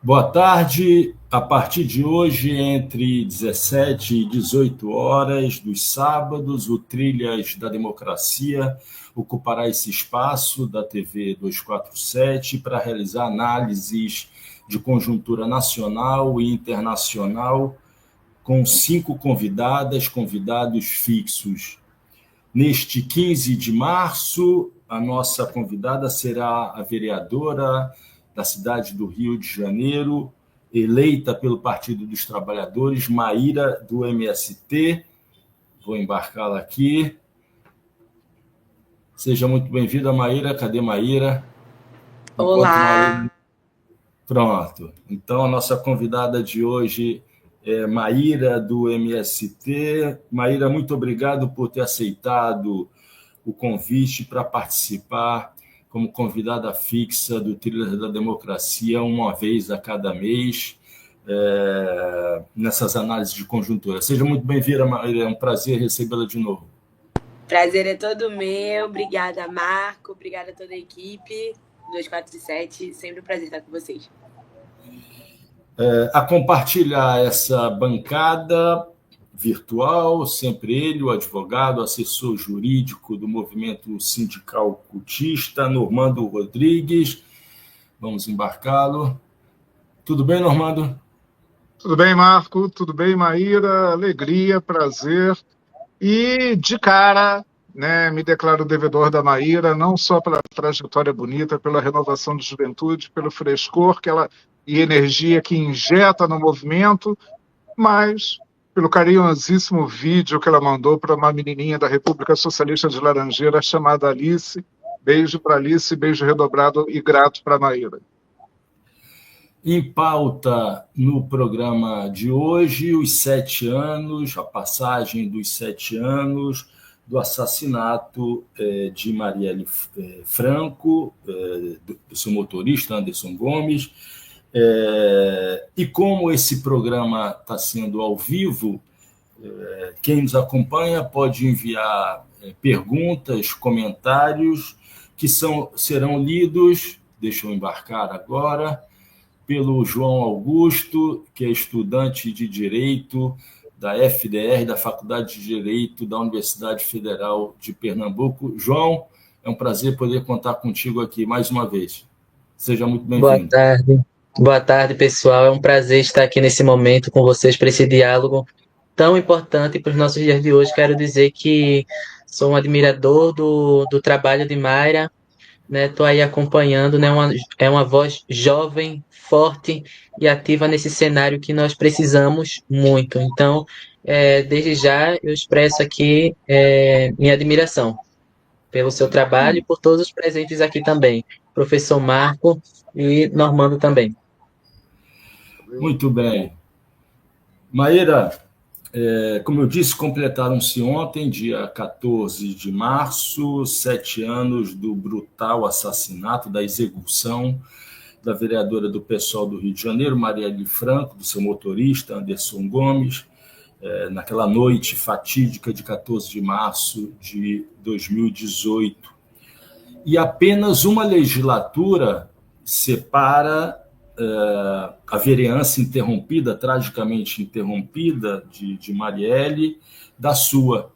Boa tarde. A partir de hoje, entre 17 e 18 horas dos sábados, o Trilhas da Democracia ocupará esse espaço da TV 247 para realizar análises de conjuntura nacional e internacional com 5 convidados fixos. Neste 15 de março, a nossa convidada será a vereadora da cidade do Rio de Janeiro, eleita pelo Partido dos Trabalhadores, Maíra, do MST. Vou embarcá-la aqui. Seja muito bem-vinda, Maíra. Cadê Maíra? Olá! Pronto. Então, a nossa convidada de hoje é Maíra, do MST. Maíra, muito obrigado por ter aceitado o convite para participar como convidada fixa do Trilhas da Democracia, uma vez a cada mês, nessas análises de conjuntura. Seja muito bem-vinda, Maíra. É um prazer recebê-la de novo. Prazer é todo meu. Obrigada, Marco. Obrigada a toda a equipe 247. Sempre um prazer estar com vocês. A compartilhar essa bancada virtual, sempre ele, o advogado, assessor jurídico do movimento sindical cultista, Normando Rodrigues. Vamos embarcá-lo. Tudo bem, Normando? Tudo bem, Marco? Tudo bem, Maíra? Alegria, prazer. E, de cara, me declaro devedor da Maíra, não só pela trajetória bonita, pela renovação de juventude, pelo frescor e energia que injeta no movimento, mas pelo carinhosíssimo vídeo que ela mandou para uma menininha da República Socialista de Laranjeira chamada Alice. Beijo para Alice, beijo redobrado e grato para Maíra. Em pauta no programa de hoje, os 7 anos, a passagem dos 7 anos do assassinato de Marielle Franco, do seu motorista, Anderson Gomes. E como esse programa está sendo ao vivo, quem nos acompanha pode enviar perguntas, comentários, que serão lidos, deixa eu embarcar agora, pelo João Augusto, que é estudante de Direito da FDR, da Faculdade de Direito da Universidade Federal de Pernambuco. João, é um prazer poder contar contigo aqui mais uma vez. Seja muito bem-vindo. Boa tarde, pessoal. É um prazer estar aqui nesse momento com vocês para esse diálogo tão importante para os nossos dias de hoje. Quero dizer que sou um admirador do trabalho de Mayra, estou aí acompanhando, é uma voz jovem, forte e ativa nesse cenário que nós precisamos muito. Então, desde já, eu expresso aqui minha admiração pelo seu trabalho e por todos os presentes aqui também. Professor Marco e Normando também. Muito bem. Maíra, como eu disse, completaram-se ontem, dia 14 de março, 7 anos do brutal assassinato, da execução da vereadora do PSOL do Rio de Janeiro, Marielle Franco, do seu motorista, Anderson Gomes, naquela noite fatídica de 14 de março de 2018. E apenas uma legislatura separa a vereança interrompida, tragicamente interrompida, de Marielle, da sua.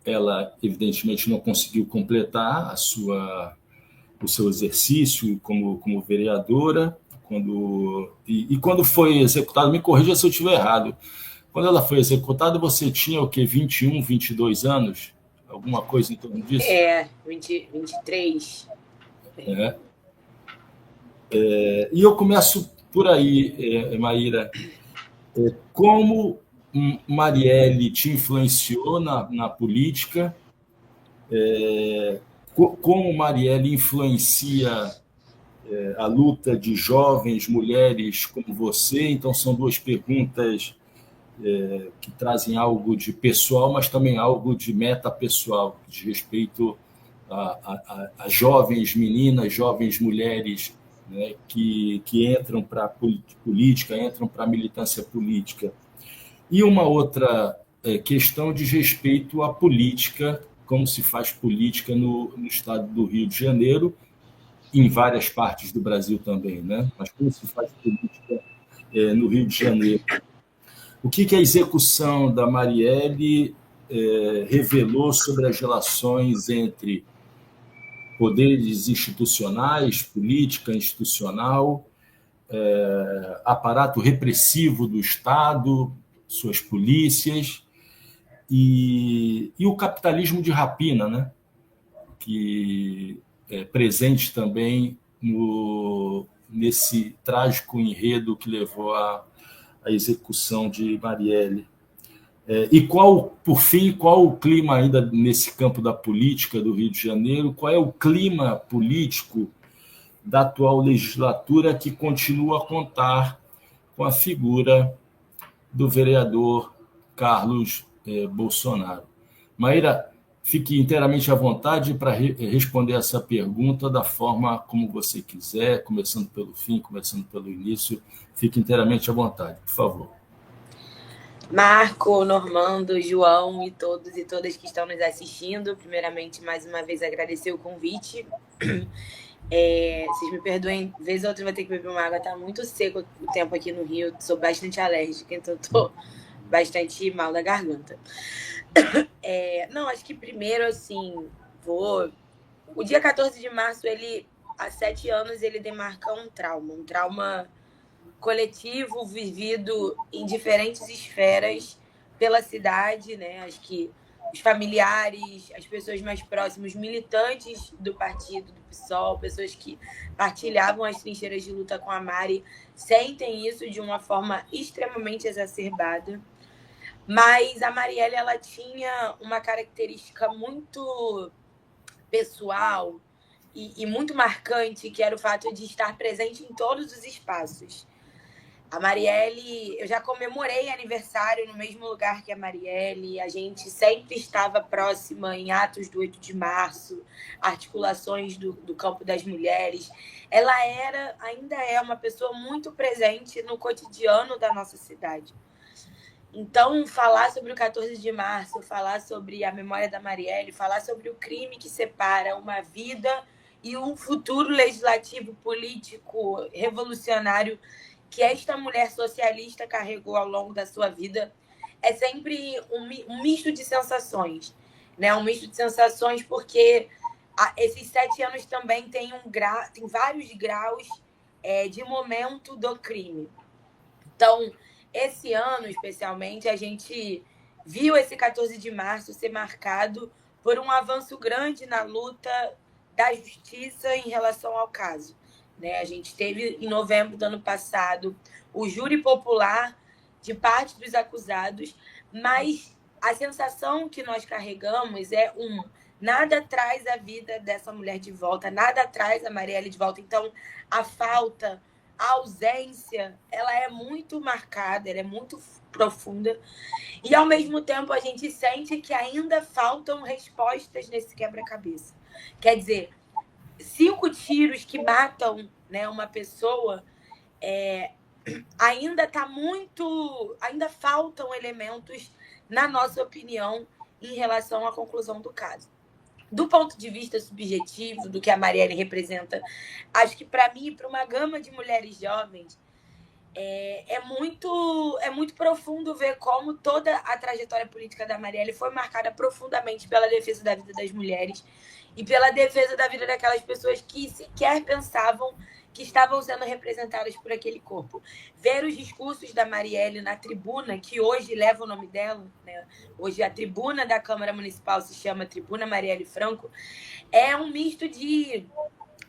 Ela, evidentemente, não conseguiu completar o seu exercício como vereadora, quando foi executada, me corrija se eu estiver errado, quando ela foi executada, você tinha o quê? 21, 22 anos? Alguma coisa em torno disso? 23. E eu começo por aí, Maíra. Como Marielle te influenciou na política? Como Marielle influencia a luta de jovens mulheres como você? Então, são 2 perguntas que trazem algo de pessoal, mas também algo de metapessoal, de respeito a jovens meninas, jovens mulheres, que entram para a política, entram para a militância política. E uma outra questão diz respeito à política, como se faz política no estado do Rio de Janeiro, em várias partes do Brasil também, né? Mas como se faz política no Rio de Janeiro. O que a execução da Marielle revelou sobre as relações entre poderes institucionais, política institucional, aparato repressivo do Estado, suas polícias, e o capitalismo de rapina, né? Que é presente também nesse trágico enredo que levou à execução de Marielle. E por fim, qual o clima ainda nesse campo da política do Rio de Janeiro? Qual é o clima político da atual legislatura que continua a contar com a figura do vereador Carlos Bolsonaro? Maíra, fique inteiramente à vontade para responder essa pergunta da forma como você quiser, começando pelo fim, começando pelo início. Fique inteiramente à vontade, por favor. Marco, Normando, João e todos e todas que estão nos assistindo. Primeiramente, mais uma vez, agradecer o convite. Vocês me perdoem, vez ou outra eu vou ter que beber uma água, tá muito seco o tempo aqui no Rio, sou bastante alérgica, então tô bastante mal da garganta. Não, acho que primeiro, assim, o dia 14 de março, há 7 anos, ele demarca um trauma coletivo vivido em diferentes esferas pela cidade, né? Acho que os familiares, as pessoas mais próximas, militantes do partido, do PSOL, pessoas que partilhavam as trincheiras de luta com a Mari, sentem isso de uma forma extremamente exacerbada. Mas a Marielle, ela tinha uma característica muito pessoal e muito marcante, que era o fato de estar presente em todos os espaços. A Marielle, eu já comemorei aniversário no mesmo lugar que a Marielle, a gente sempre estava próxima em atos do 8 de março, articulações do campo das mulheres. Ela ainda é uma pessoa muito presente no cotidiano da nossa cidade. Então, falar sobre o 14 de março, falar sobre a memória da Marielle, falar sobre o crime que separa uma vida e um futuro legislativo, político, revolucionário que esta mulher socialista carregou ao longo da sua vida, é sempre um misto de sensações, né? Um misto de sensações porque esses 7 anos também tem vários graus de momento do crime. Então, esse ano, especialmente, a gente viu esse 14 de março ser marcado por um avanço grande na luta da justiça em relação ao caso. Né? A gente teve, em novembro do ano passado, o júri popular de parte dos acusados, mas a sensação que nós carregamos é nada traz a vida dessa mulher de volta, nada traz a Marielle de volta. Então, a falta, a ausência, ela é muito marcada, ela é muito profunda. E, ao mesmo tempo, a gente sente que ainda faltam respostas nesse quebra-cabeça. Quer dizer, 5 tiros que matam, né, uma pessoa, ainda faltam elementos, na nossa opinião, em relação à conclusão do caso. Do ponto de vista subjetivo, do que a Marielle representa, acho que, para mim, para uma gama de mulheres jovens, é muito profundo ver como toda a trajetória política da Marielle foi marcada profundamente pela defesa da vida das mulheres e pela defesa da vida daquelas pessoas que sequer pensavam que estavam sendo representadas por aquele corpo. Ver os discursos da Marielle na tribuna, que hoje leva o nome dela, né? Hoje a tribuna da Câmara Municipal se chama Tribuna Marielle Franco, é um misto de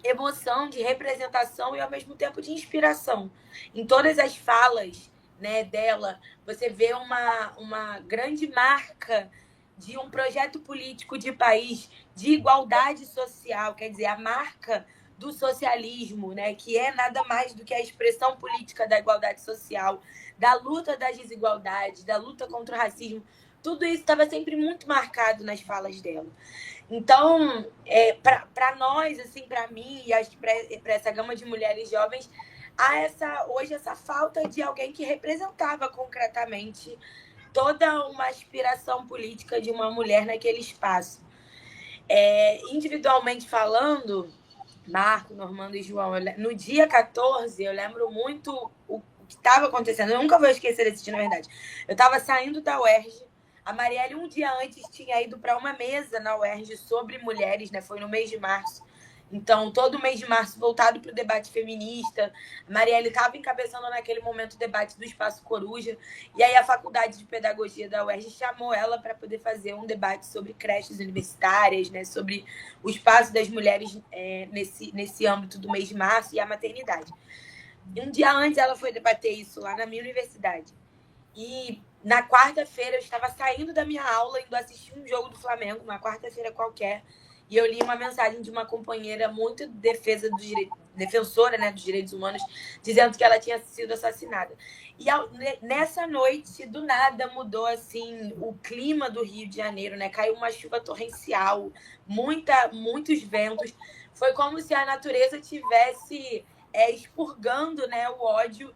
emoção, de representação e, ao mesmo tempo, de inspiração. Em todas as falas, né, dela, você vê uma grande marca de um projeto político de país, de igualdade social, quer dizer, a marca do socialismo, né, que é nada mais do que a expressão política da igualdade social, da luta das desigualdades, da luta contra o racismo. Tudo isso estava sempre muito marcado nas falas dela. Então, para nós, assim, para mim, e acho que para essa gama de mulheres jovens, há hoje essa falta de alguém que representava concretamente toda uma aspiração política de uma mulher naquele espaço. Individualmente falando, Marco, Normando e João. No dia 14, eu lembro muito o que estava acontecendo. Eu nunca vou esquecer desse dia, na verdade. Eu estava saindo da UERJ. A Marielle, um dia antes, tinha ido para uma mesa na UERJ sobre mulheres, né? Foi no mês de março. Então, todo mês de março voltado para o debate feminista. A Marielle estava encabeçando naquele momento o debate do Espaço Coruja. E aí a Faculdade de Pedagogia da UERJ chamou ela para poder fazer um debate sobre creches universitárias, né, sobre o espaço das mulheres nesse âmbito do mês de março e a maternidade. E um dia antes ela foi debater isso lá na minha universidade. E na quarta-feira eu estava saindo da minha aula, indo assistir um jogo do Flamengo, uma quarta-feira qualquer, e eu li uma mensagem de uma companheira muito defensora, né, dos direitos humanos, dizendo que ela tinha sido assassinada. E nessa noite, do nada, mudou assim o clima do Rio de Janeiro, né? Caiu uma chuva torrencial, muitos ventos. Foi como se a natureza tivesse expurgando, né, o ódio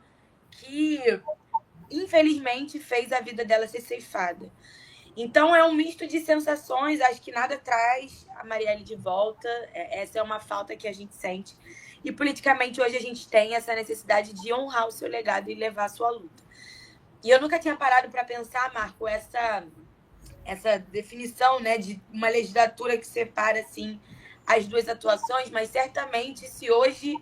que, infelizmente, fez a vida dela ser ceifada. Então, é um misto de sensações. Acho que nada traz a Marielle de volta. Essa é uma falta que a gente sente. E, politicamente, hoje a gente tem essa necessidade de honrar o seu legado e levar a sua luta. E eu nunca tinha parado para pensar, Marco, essa definição, né, de uma legislatura que separa, assim, as duas atuações, mas certamente, se hoje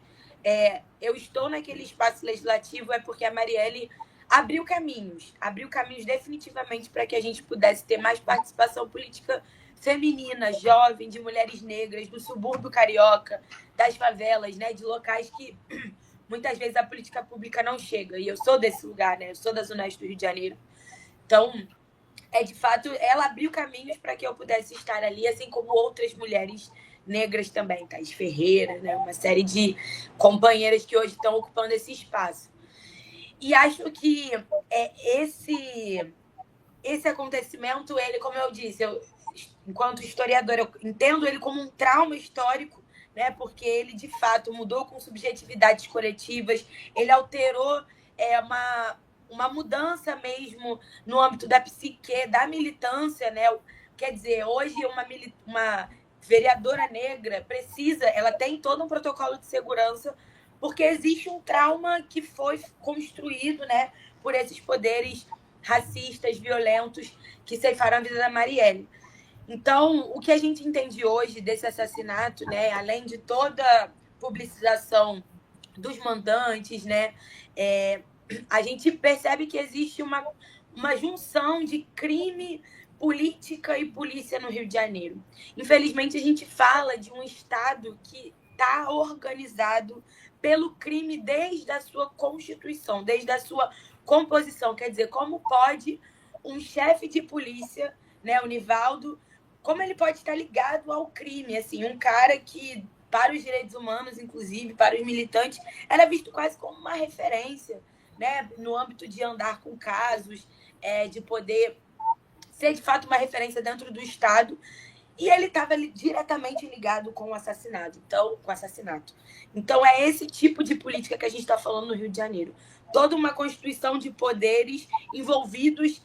eu estou naquele espaço legislativo, é porque a Marielle abriu caminhos definitivamente para que a gente pudesse ter mais participação política feminina, jovem, de mulheres negras, do subúrbio carioca, das favelas, né, de locais que muitas vezes a política pública não chega. E eu sou desse lugar, né? Eu sou da Zona Oeste do Rio de Janeiro. Então, de fato, ela abriu caminhos para que eu pudesse estar ali, assim como outras mulheres negras também, Thaís Ferreira, né? Uma série de companheiras que hoje estão ocupando esse espaço. E acho que esse acontecimento, ele, como eu disse, enquanto historiadora, eu entendo ele como um trauma histórico, né? Porque ele, de fato, mudou com subjetividades coletivas, ele alterou uma mudança mesmo no âmbito da psique, da militância, né? Quer dizer, hoje uma vereadora negra ela tem todo um protocolo de segurança, porque existe um trauma que foi construído, né, por esses poderes racistas, violentos, que ceifaram a vida da Marielle. Então, o que a gente entende hoje desse assassinato, né, além de toda a publicização dos mandantes, né, a gente percebe que existe uma junção de crime, política e polícia no Rio de Janeiro. Infelizmente, a gente fala de um Estado que está organizado pelo crime desde a sua constituição, desde a sua composição. Quer dizer, como pode um chefe de polícia, né, o Nivaldo, como ele pode estar ligado ao crime? Assim, um cara que, para os direitos humanos, inclusive, para os militantes, era visto quase como uma referência, né, no âmbito de andar com casos, de poder ser, de fato, uma referência dentro do Estado. E ele estava diretamente ligado com o assassinato. Então, é esse tipo de política que a gente está falando no Rio de Janeiro. Toda uma constituição de poderes envolvidos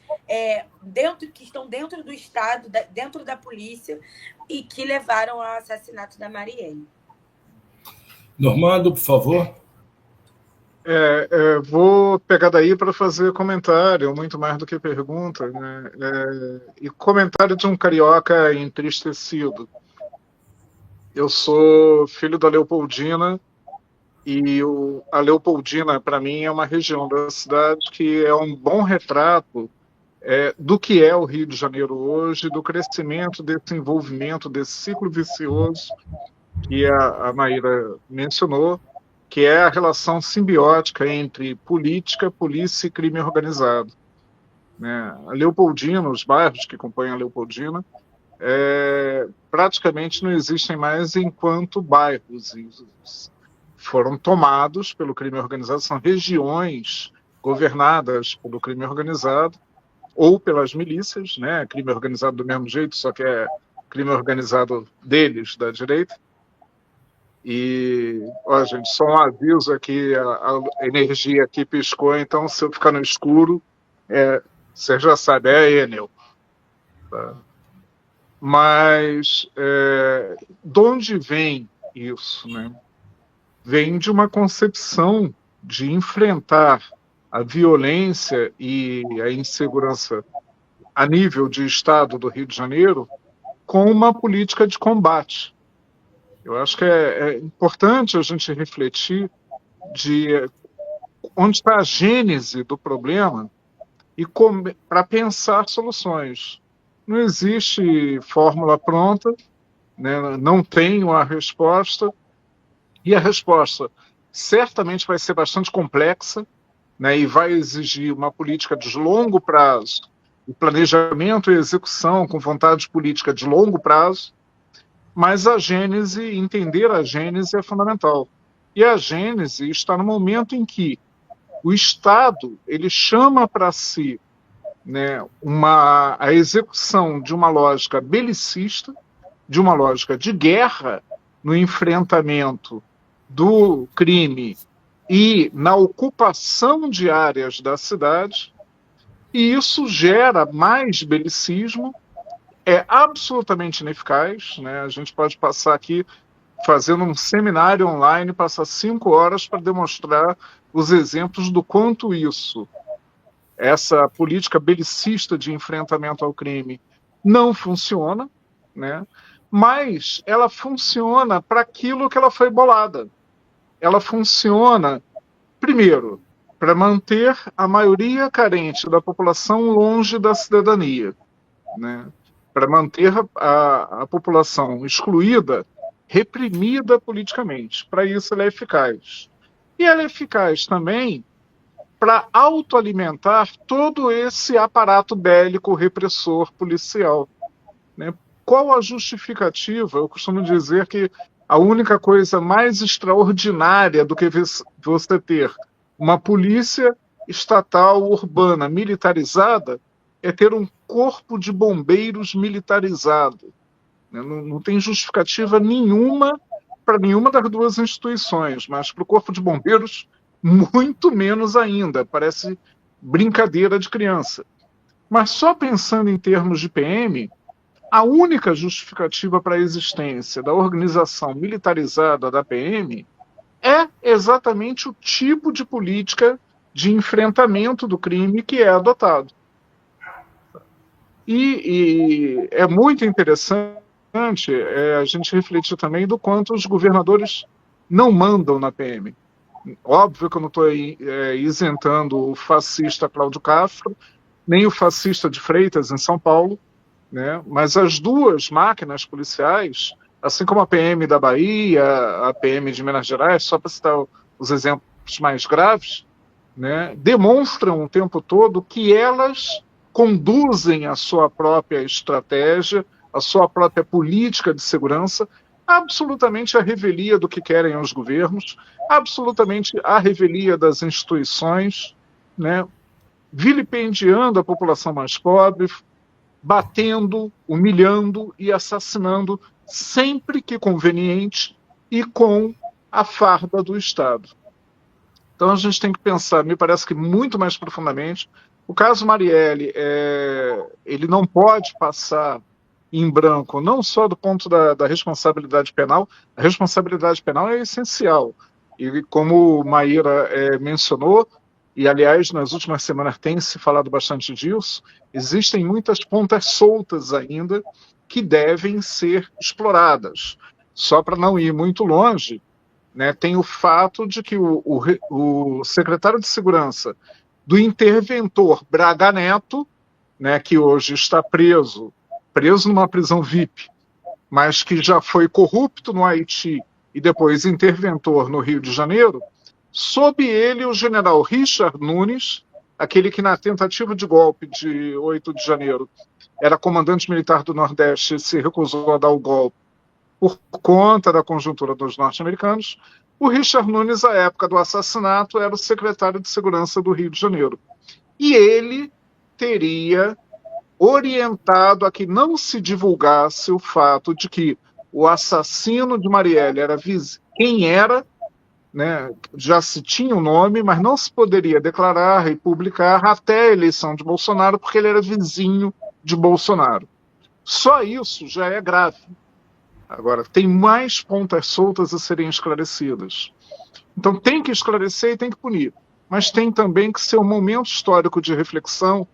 que estão dentro do Estado, dentro da polícia, e que levaram ao assassinato da Marielle. Normando, por favor. Vou pegar daí para fazer comentário, muito mais do que pergunta, né? E comentário de um carioca entristecido. Eu sou filho da Leopoldina, e a Leopoldina, para mim, é uma região da cidade que é um bom retrato do que é o Rio de Janeiro hoje, do crescimento desse envolvimento, desse ciclo vicioso que a Maíra mencionou, que é a relação simbiótica entre política, polícia e crime organizado. Né? A Leopoldina, os bairros que compõem a Leopoldina, praticamente não existem mais enquanto bairros. Foram tomados pelo crime organizado, são regiões governadas pelo crime organizado ou pelas milícias, né? Crime organizado do mesmo jeito, só que é crime organizado deles, da direita. E, gente, só um aviso aqui, a energia aqui piscou, então se eu ficar no escuro, você já sabe, é a Enel. Tá? Mas de onde vem isso, né? Vem de uma concepção de enfrentar a violência e a insegurança a nível de Estado do Rio de Janeiro com uma política de combate. Eu acho que é importante a gente refletir de onde está a gênese do problema e para pensar soluções. Não existe fórmula pronta, né? Não tenho a resposta, e a resposta certamente vai ser bastante complexa, né? E vai exigir uma política de longo prazo, o planejamento e execução com vontade política de longo prazo, mas a gênese, entender a gênese é fundamental. E a gênese está no momento em que o Estado ele chama para si, né, a execução de uma lógica belicista, de uma lógica de guerra no enfrentamento do crime e na ocupação de áreas da cidade, e isso gera mais belicismo, é absolutamente ineficaz, né? A gente pode passar aqui fazendo um seminário online, passar 5 horas para demonstrar os exemplos do quanto essa política belicista de enfrentamento ao crime não funciona, né? Mas ela funciona para aquilo que ela foi bolada. Ela funciona, primeiro, para manter a maioria carente da população longe da cidadania, né? Para manter a população excluída, reprimida politicamente. Para isso ela é eficaz. E ela é eficaz também para autoalimentar todo esse aparato bélico repressor policial, né? Qual a justificativa? Eu costumo dizer que a única coisa mais extraordinária do que você ter uma polícia estatal urbana militarizada é ter um corpo de bombeiros militarizado. Não tem justificativa nenhuma para nenhuma das duas instituições, mas para o corpo de bombeiros, muito menos ainda. Parece brincadeira de criança. Mas só pensando em termos de PM, a única justificativa para a existência da organização militarizada da PM é exatamente o tipo de política de enfrentamento do crime que é adotado. E é muito interessante a gente refletir também do quanto os governadores não mandam na PM. Óbvio que eu não estou isentando o fascista Cláudio Castro, nem o fascista de Freitas, em São Paulo, né? Mas as duas máquinas policiais, assim como a PM da Bahia, a PM de Minas Gerais, só para citar os exemplos mais graves, né, demonstram o tempo todo que elas conduzem a sua própria estratégia, a sua própria política de segurança, absolutamente à revelia do que querem os governos, absolutamente à revelia das instituições, né, vilipendiando a população mais pobre, batendo, humilhando e assassinando sempre que conveniente e com a farda do Estado. Então a gente tem que pensar, me parece que muito mais profundamente. O caso Marielle, ele não pode passar em branco, não só do ponto da responsabilidade penal. A responsabilidade penal é essencial. E como Maíra mencionou, e aliás nas últimas semanas tem se falado bastante disso, existem muitas pontas soltas ainda que devem ser exploradas. Só para não ir muito longe, né, tem o fato de que o secretário de Segurança do interventor Braga Neto, né, que hoje está preso numa prisão VIP, mas que já foi corrupto no Haiti e depois interventor no Rio de Janeiro, sob ele o general Richard Nunes, aquele que na tentativa de golpe de 8 de janeiro era comandante militar do Nordeste e se recusou a dar o golpe por conta da conjuntura dos norte-americanos. O Richard Nunes, à época do assassinato, era o secretário de Segurança do Rio de Janeiro. E ele teria orientado a que não se divulgasse o fato de que o assassino de Marielle era quem era, né, já se tinha o nome, mas não se poderia declarar e publicar até a eleição de Bolsonaro, porque ele era vizinho de Bolsonaro. Só isso já é grave. Agora, tem mais pontas soltas a serem esclarecidas. Então, tem que esclarecer e tem que punir. Mas tem também que ser um momento histórico de reflexão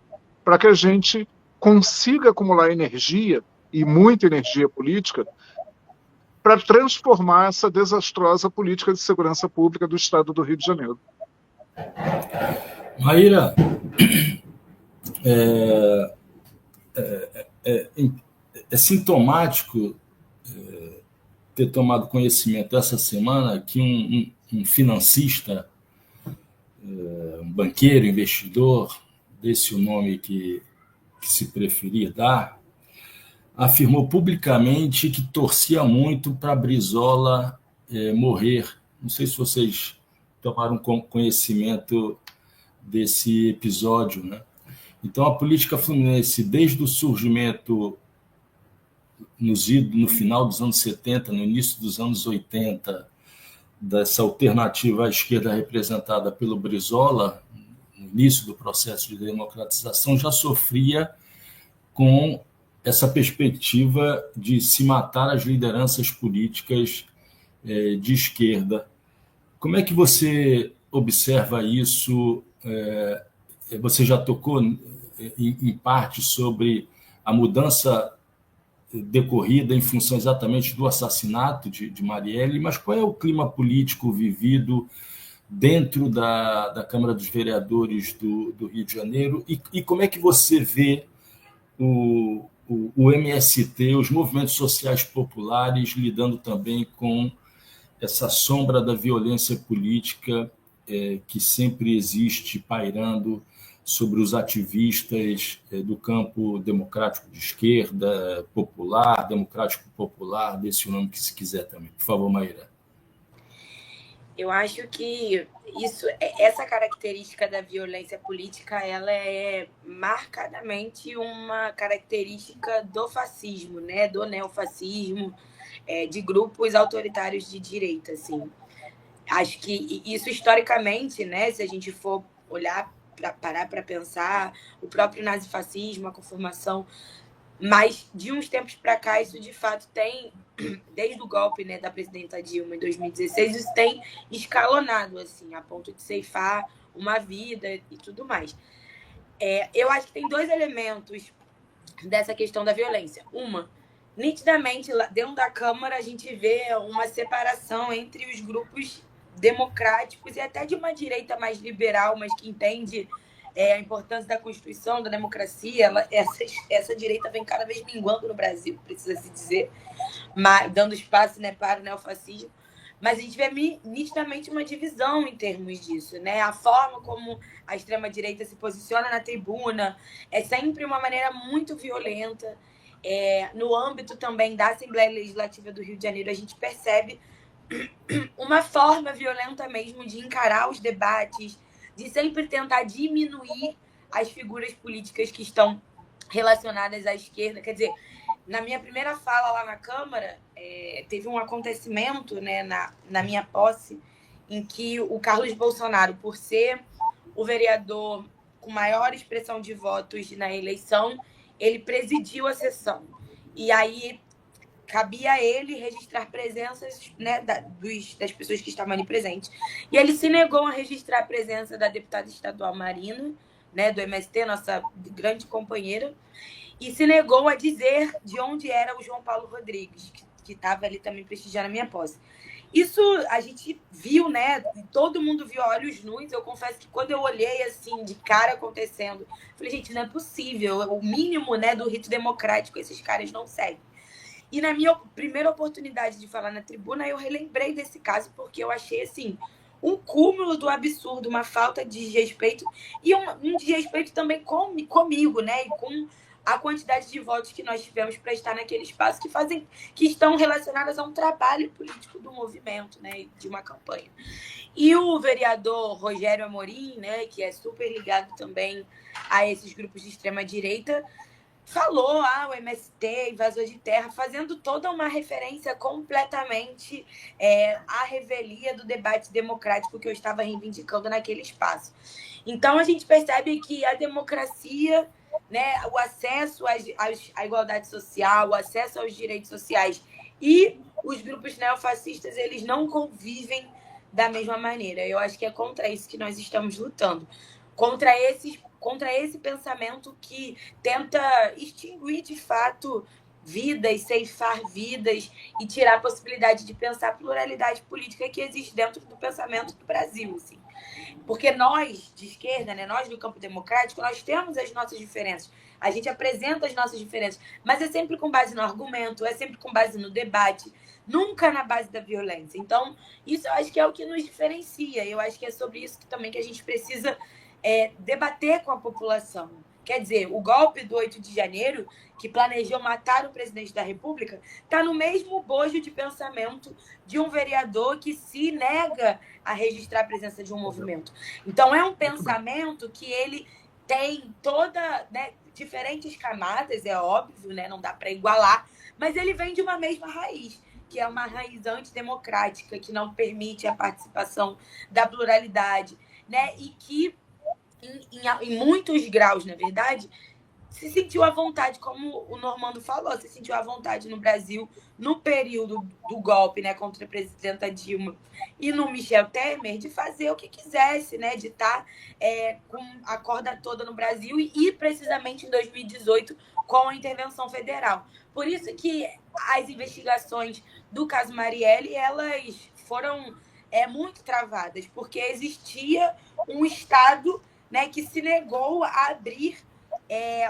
para que a gente consiga acumular energia, e muita energia política, para transformar essa desastrosa política de segurança pública do Estado do Rio de Janeiro. Maíra, é sintomático ter tomado conhecimento essa semana que um financista, um banqueiro, investidor, desse o nome que se preferir dar, afirmou publicamente que torcia muito para Brizola morrer. Não sei se vocês tomaram conhecimento desse episódio, né? Então, a política fluminense, desde o surgimento no final dos anos 70, no início dos anos 80, dessa alternativa à esquerda representada pelo Brizola, no início do processo de democratização, já sofria com essa perspectiva de se matar as lideranças políticas de esquerda. Como é que você observa isso? Você já tocou em parte sobre a mudança decorrida em função exatamente do assassinato de Marielle, mas qual é o clima político vivido dentro da Câmara dos Vereadores do Rio de Janeiro e como é que você vê o MST, os movimentos sociais populares, lidando também com essa sombra da violência política que sempre existe pairando sobre os ativistas do campo democrático de esquerda, popular, democrático popular, desse o nome que se quiser também. Por favor, Maíra. Eu acho que essa característica da violência política, ela é marcadamente uma característica do fascismo, né? Do neofascismo, de grupos autoritários de direita, assim. Acho que isso historicamente, né? Se a gente for olhar, parar para pensar, o próprio nazifascismo, a conformação, mas de uns tempos para cá isso de fato tem, desde o golpe, né, da presidenta Dilma em 2016, isso tem escalonado assim, a ponto de ceifar uma vida e tudo mais. Eu acho que tem dois elementos dessa questão da violência. Uma, nitidamente, dentro da Câmara a gente vê uma separação entre os grupos democráticos e até de uma direita mais liberal, mas que entende a importância da Constituição, da democracia. Essa direita vem cada vez minguando no Brasil, precisa-se dizer, dando espaço, né, para o neofascismo. Mas a gente vê nitidamente uma divisão em termos disso, né? A forma como a extrema-direita se posiciona na tribuna é sempre uma maneira muito violenta. No âmbito também da Assembleia Legislativa do Rio de Janeiro, a gente percebe uma forma violenta mesmo de encarar os debates, de sempre tentar diminuir as figuras políticas que estão relacionadas à esquerda. Quer dizer, na minha primeira fala lá na Câmara, teve um acontecimento, né, na minha posse, em que o Carlos Bolsonaro, por ser o vereador com maior expressão de votos na eleição, ele presidiu a sessão. E aí cabia a ele registrar presenças, né, das pessoas que estavam ali presentes. E ele se negou a registrar a presença da deputada estadual Marina, né, do MST, nossa grande companheira, e se negou a dizer de onde era o João Paulo Rodrigues, que estava ali também prestigiando a minha posse. Isso a gente viu, né? Todo mundo viu a olhos nus. Eu confesso que quando eu olhei assim, de cara acontecendo, falei, gente, não é possível. O mínimo, né, do rito democrático esses caras não seguem. E na minha primeira oportunidade de falar na tribuna, eu relembrei desse caso, porque eu achei, assim, um cúmulo do absurdo, uma falta de respeito, e um desrespeito também comigo, né? E com a quantidade de votos que nós tivemos para estar naquele espaço que estão relacionadas a um trabalho político do movimento, né? De uma campanha. E o vereador Rogério Amorim, né, que é super ligado também a esses grupos de extrema-direita, falou, o MST, invasor de terra, fazendo toda uma referência completamente à revelia do debate democrático que eu estava reivindicando naquele espaço. Então, a gente percebe que a democracia, né, o acesso à igualdade social, o acesso aos direitos sociais, E os grupos neofascistas, eles não convivem da mesma maneira. Eu acho que é contra isso que nós estamos lutando. Contra esse pensamento que tenta extinguir, de fato, vidas, ceifar vidas e tirar a possibilidade de pensar a pluralidade política que existe dentro do pensamento do Brasil, assim. Porque nós, de esquerda, né, nós do campo democrático, nós temos as nossas diferenças. A gente apresenta as nossas diferenças, mas é sempre com base no argumento, é sempre com base no debate, nunca na base da violência. Então, isso eu acho que é o que nos diferencia. Eu acho que é sobre isso que também que a gente precisa debater com a população. Quer dizer, o golpe do 8 de janeiro, que planejou matar o presidente da República, está no mesmo bojo de pensamento de um vereador que se nega a registrar a presença de um movimento. Então, é um pensamento que ele tem toda, né, diferentes camadas, é óbvio, né, não dá para igualar, mas ele vem de uma mesma raiz, que é uma raiz antidemocrática, que não permite a participação da pluralidade, né, e que, em muitos graus, na verdade, se sentiu à vontade, como o Normando falou, se sentiu à vontade no Brasil no período do golpe, né, contra a presidenta Dilma e no Michel Temer, de fazer o que quisesse, né, de estar com a corda toda no Brasil e precisamente em 2018 com a intervenção federal. Por isso que as investigações do caso Marielle, elas foram muito travadas, porque existia um Estado, né, que se negou a abrir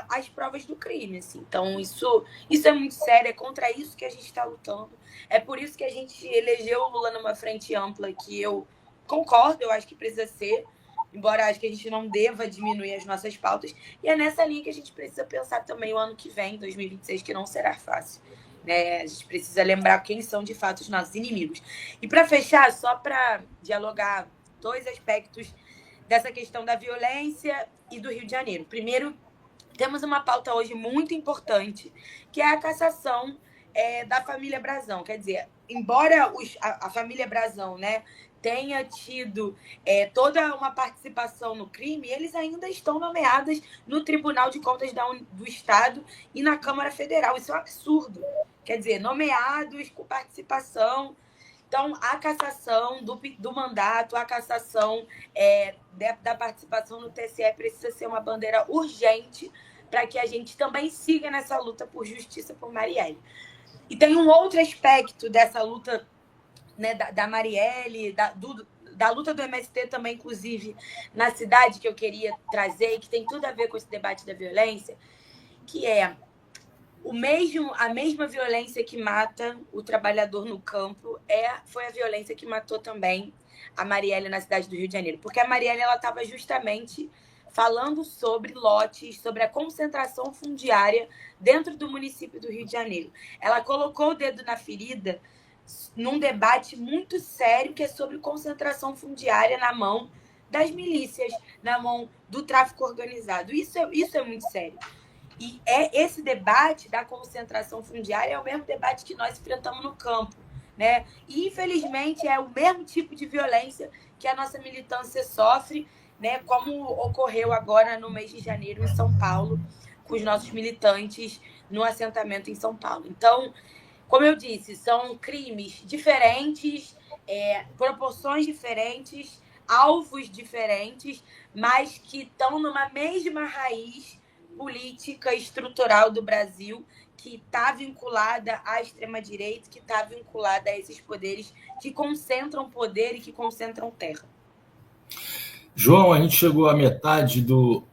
as provas do crime. Assim. Então, isso é muito sério, é contra isso que a gente está lutando. É por isso que a gente elegeu o Lula numa frente ampla, que eu concordo, eu acho que precisa ser, embora acho que a gente não deva diminuir as nossas pautas. E é nessa linha que a gente precisa pensar também o ano que vem, 2026, que não será fácil. Né? A gente precisa lembrar quem são, de fato, os nossos inimigos. E para fechar, só para dialogar dois aspectos dessa questão da violência e do Rio de Janeiro. Primeiro, temos uma pauta hoje muito importante, que é a cassação da família Brazão. Quer dizer, embora a família Brazão, né, tenha tido toda uma participação no crime, eles ainda estão nomeados no Tribunal de Contas do Estado e na Câmara Federal. Isso é um absurdo. Quer dizer, nomeados com participação. Então, a cassação do mandato, a cassação da participação no TSE precisa ser uma bandeira urgente para que a gente também siga nessa luta por justiça por Marielle. E tem um outro aspecto dessa luta, né, da Marielle, da luta do MST também, inclusive, na cidade, que eu queria trazer, e que tem tudo a ver com esse debate da violência, que é a mesma violência que mata o trabalhador no campo foi a violência que matou também a Marielle na cidade do Rio de Janeiro. Porque a Marielle estava justamente falando sobre lotes, sobre a concentração fundiária dentro do município do Rio de Janeiro. Ela colocou o dedo na ferida num debate muito sério que é sobre concentração fundiária na mão das milícias, na mão do tráfico organizado. Isso é muito sério. E esse debate da concentração fundiária é o mesmo debate que nós enfrentamos no campo, né? E, infelizmente, é o mesmo tipo de violência que a nossa militância sofre, né? Como ocorreu agora no mês de janeiro em São Paulo, com os nossos militantes no assentamento em São Paulo. Então, como eu disse, são crimes diferentes, proporções diferentes, alvos diferentes, mas que estão numa mesma raiz política estrutural do Brasil, que está vinculada à extrema-direita, que está vinculada a esses poderes que concentram poder e que concentram terra. João, a gente chegou à metade do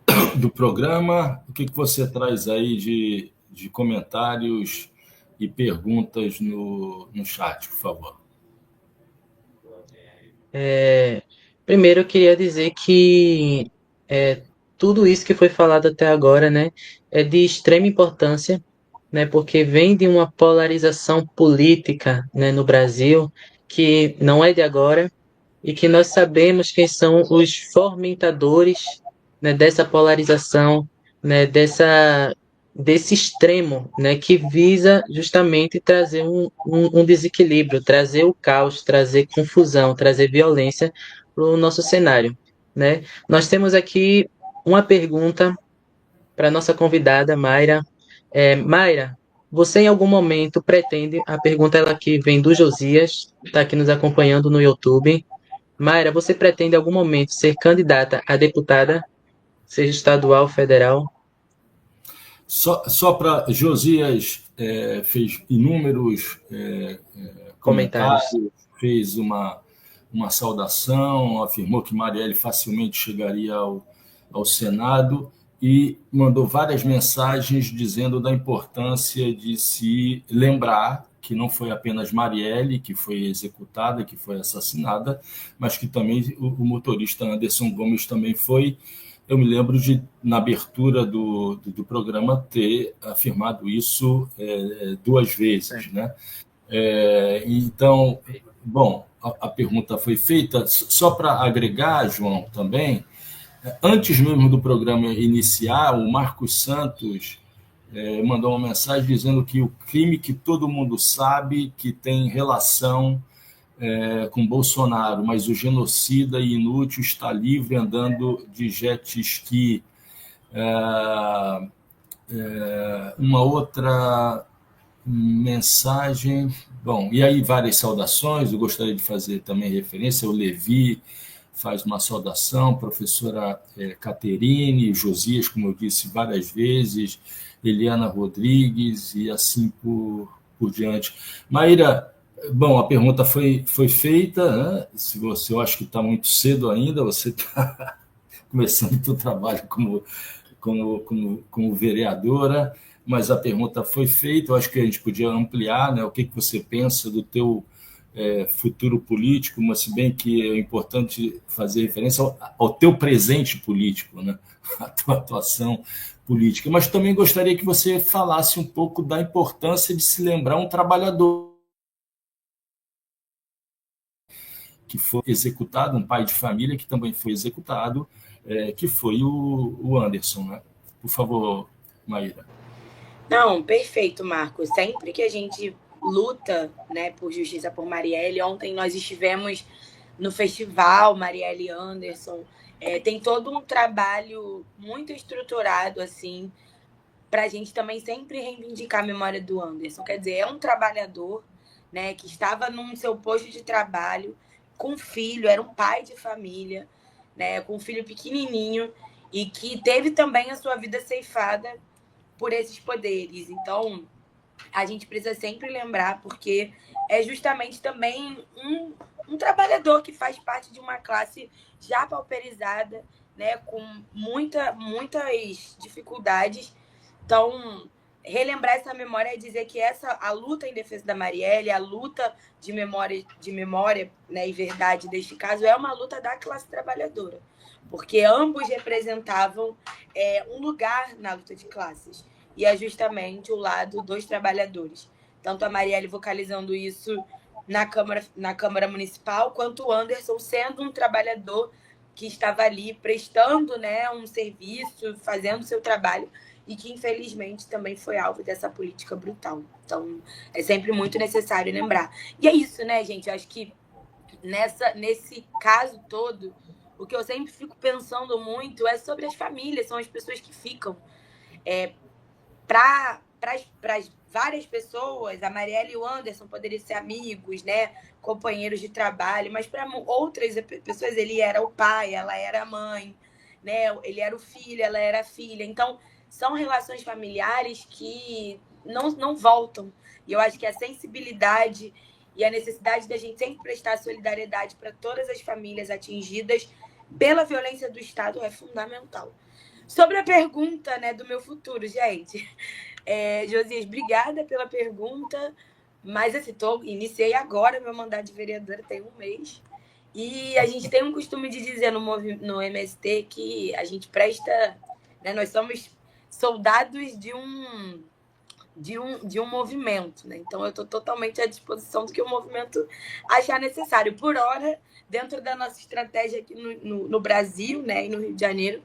programa. O que você traz aí de comentários e perguntas no chat, por favor? Primeiro, eu queria dizer que tudo isso que foi falado até agora, né, é de extrema importância, né, porque vem de uma polarização política, né, no Brasil, que não é de agora, e que nós sabemos quem são os fomentadores, né, dessa polarização, né, desse extremo, né, que visa justamente trazer um desequilíbrio, trazer o caos, trazer confusão, trazer violência para o nosso cenário, né? Nós temos aqui uma pergunta para nossa convidada, Mayra. Mayra, Você em algum momento pretende, a pergunta ela aqui vem do Josias, está aqui nos acompanhando no YouTube. Mayra, você pretende em algum momento ser candidata a deputada, seja estadual, federal? Só para Josias fez inúmeros Comentários. comentários, fez uma saudação, afirmou que Marielle facilmente chegaria ao Senado e mandou várias mensagens dizendo da importância de se lembrar que não foi apenas Marielle que foi executada, que foi assassinada, mas que também o motorista Anderson Gomes também foi. Eu me lembro de, na abertura do programa, ter afirmado isso duas vezes, né? Então, bom, a pergunta foi feita. Só para agregar, João, também, antes mesmo do programa iniciar, o Marcos Santos mandou uma mensagem dizendo que o crime que todo mundo sabe que tem relação com Bolsonaro, mas o genocida e inútil está livre andando de jet ski. Uma outra mensagem, bom, e aí várias saudações, eu gostaria de fazer também referência, o Levi faz uma saudação, professora Caterine, Josias, como eu disse várias vezes, Eliana Rodrigues e assim por diante. Maíra, bom, a pergunta foi feita, né? Se você, eu acho que está muito cedo ainda, você está começando o seu trabalho como vereadora, mas a pergunta foi feita, eu acho que a gente podia ampliar, né? O que você pensa do teu futuro político, mas se bem que é importante fazer referência ao teu presente político, né? A tua atuação política. Mas também gostaria que você falasse um pouco da importância de se lembrar um trabalhador que foi executado, um pai de família que também foi executado, que foi o Anderson, né? Por favor, Maíra. Não, perfeito, Marcos. Sempre que a gente luta, né, por justiça por Marielle, ontem nós estivemos no festival Marielle Anderson, tem todo um trabalho muito estruturado, assim, para a gente também sempre reivindicar a memória do Anderson. Quer dizer, é um trabalhador, né, que estava no seu posto de trabalho, com filho, era um pai de família, né, com um filho pequenininho, e que teve também a sua vida ceifada por esses poderes. Então, a gente precisa sempre lembrar, porque é justamente também um trabalhador que faz parte de uma classe já pauperizada, né, com muitas dificuldades. Então, relembrar essa memória é dizer que a luta em defesa da Marielle, a luta de memória, né, e verdade deste caso, é uma luta da classe trabalhadora, porque ambos representavam um lugar na luta de classes, e é justamente o lado dos trabalhadores. Tanto a Marielle vocalizando isso na Câmara Municipal, quanto o Anderson sendo um trabalhador que estava ali prestando, né, um serviço, fazendo o seu trabalho, e que, infelizmente, também foi alvo dessa política brutal. Então, é sempre muito necessário lembrar. E é isso, né, gente? Eu acho que nesse caso todo, o que eu sempre fico pensando muito é sobre as famílias, são as pessoas que ficam. Para as várias pessoas, a Marielle e o Anderson poderiam ser amigos, né, companheiros de trabalho, mas para outras pessoas ele era o pai, ela era a mãe, né, ele era o filho, ela era a filha. Então, são relações familiares que não voltam. E eu acho que a sensibilidade e a necessidade da gente sempre prestar solidariedade para todas as famílias atingidas pela violência do Estado é fundamental. Sobre a pergunta, né, do meu futuro, gente. Josias, obrigada pela pergunta, mas assim, iniciei agora meu mandato de vereadora, tem um mês, e a gente tem um costume de dizer no MST que a gente presta, né, nós somos soldados de um movimento, né? Então eu estou totalmente à disposição do que o movimento achar necessário. Por hora, dentro da nossa estratégia aqui no Brasil, né, e no Rio de Janeiro,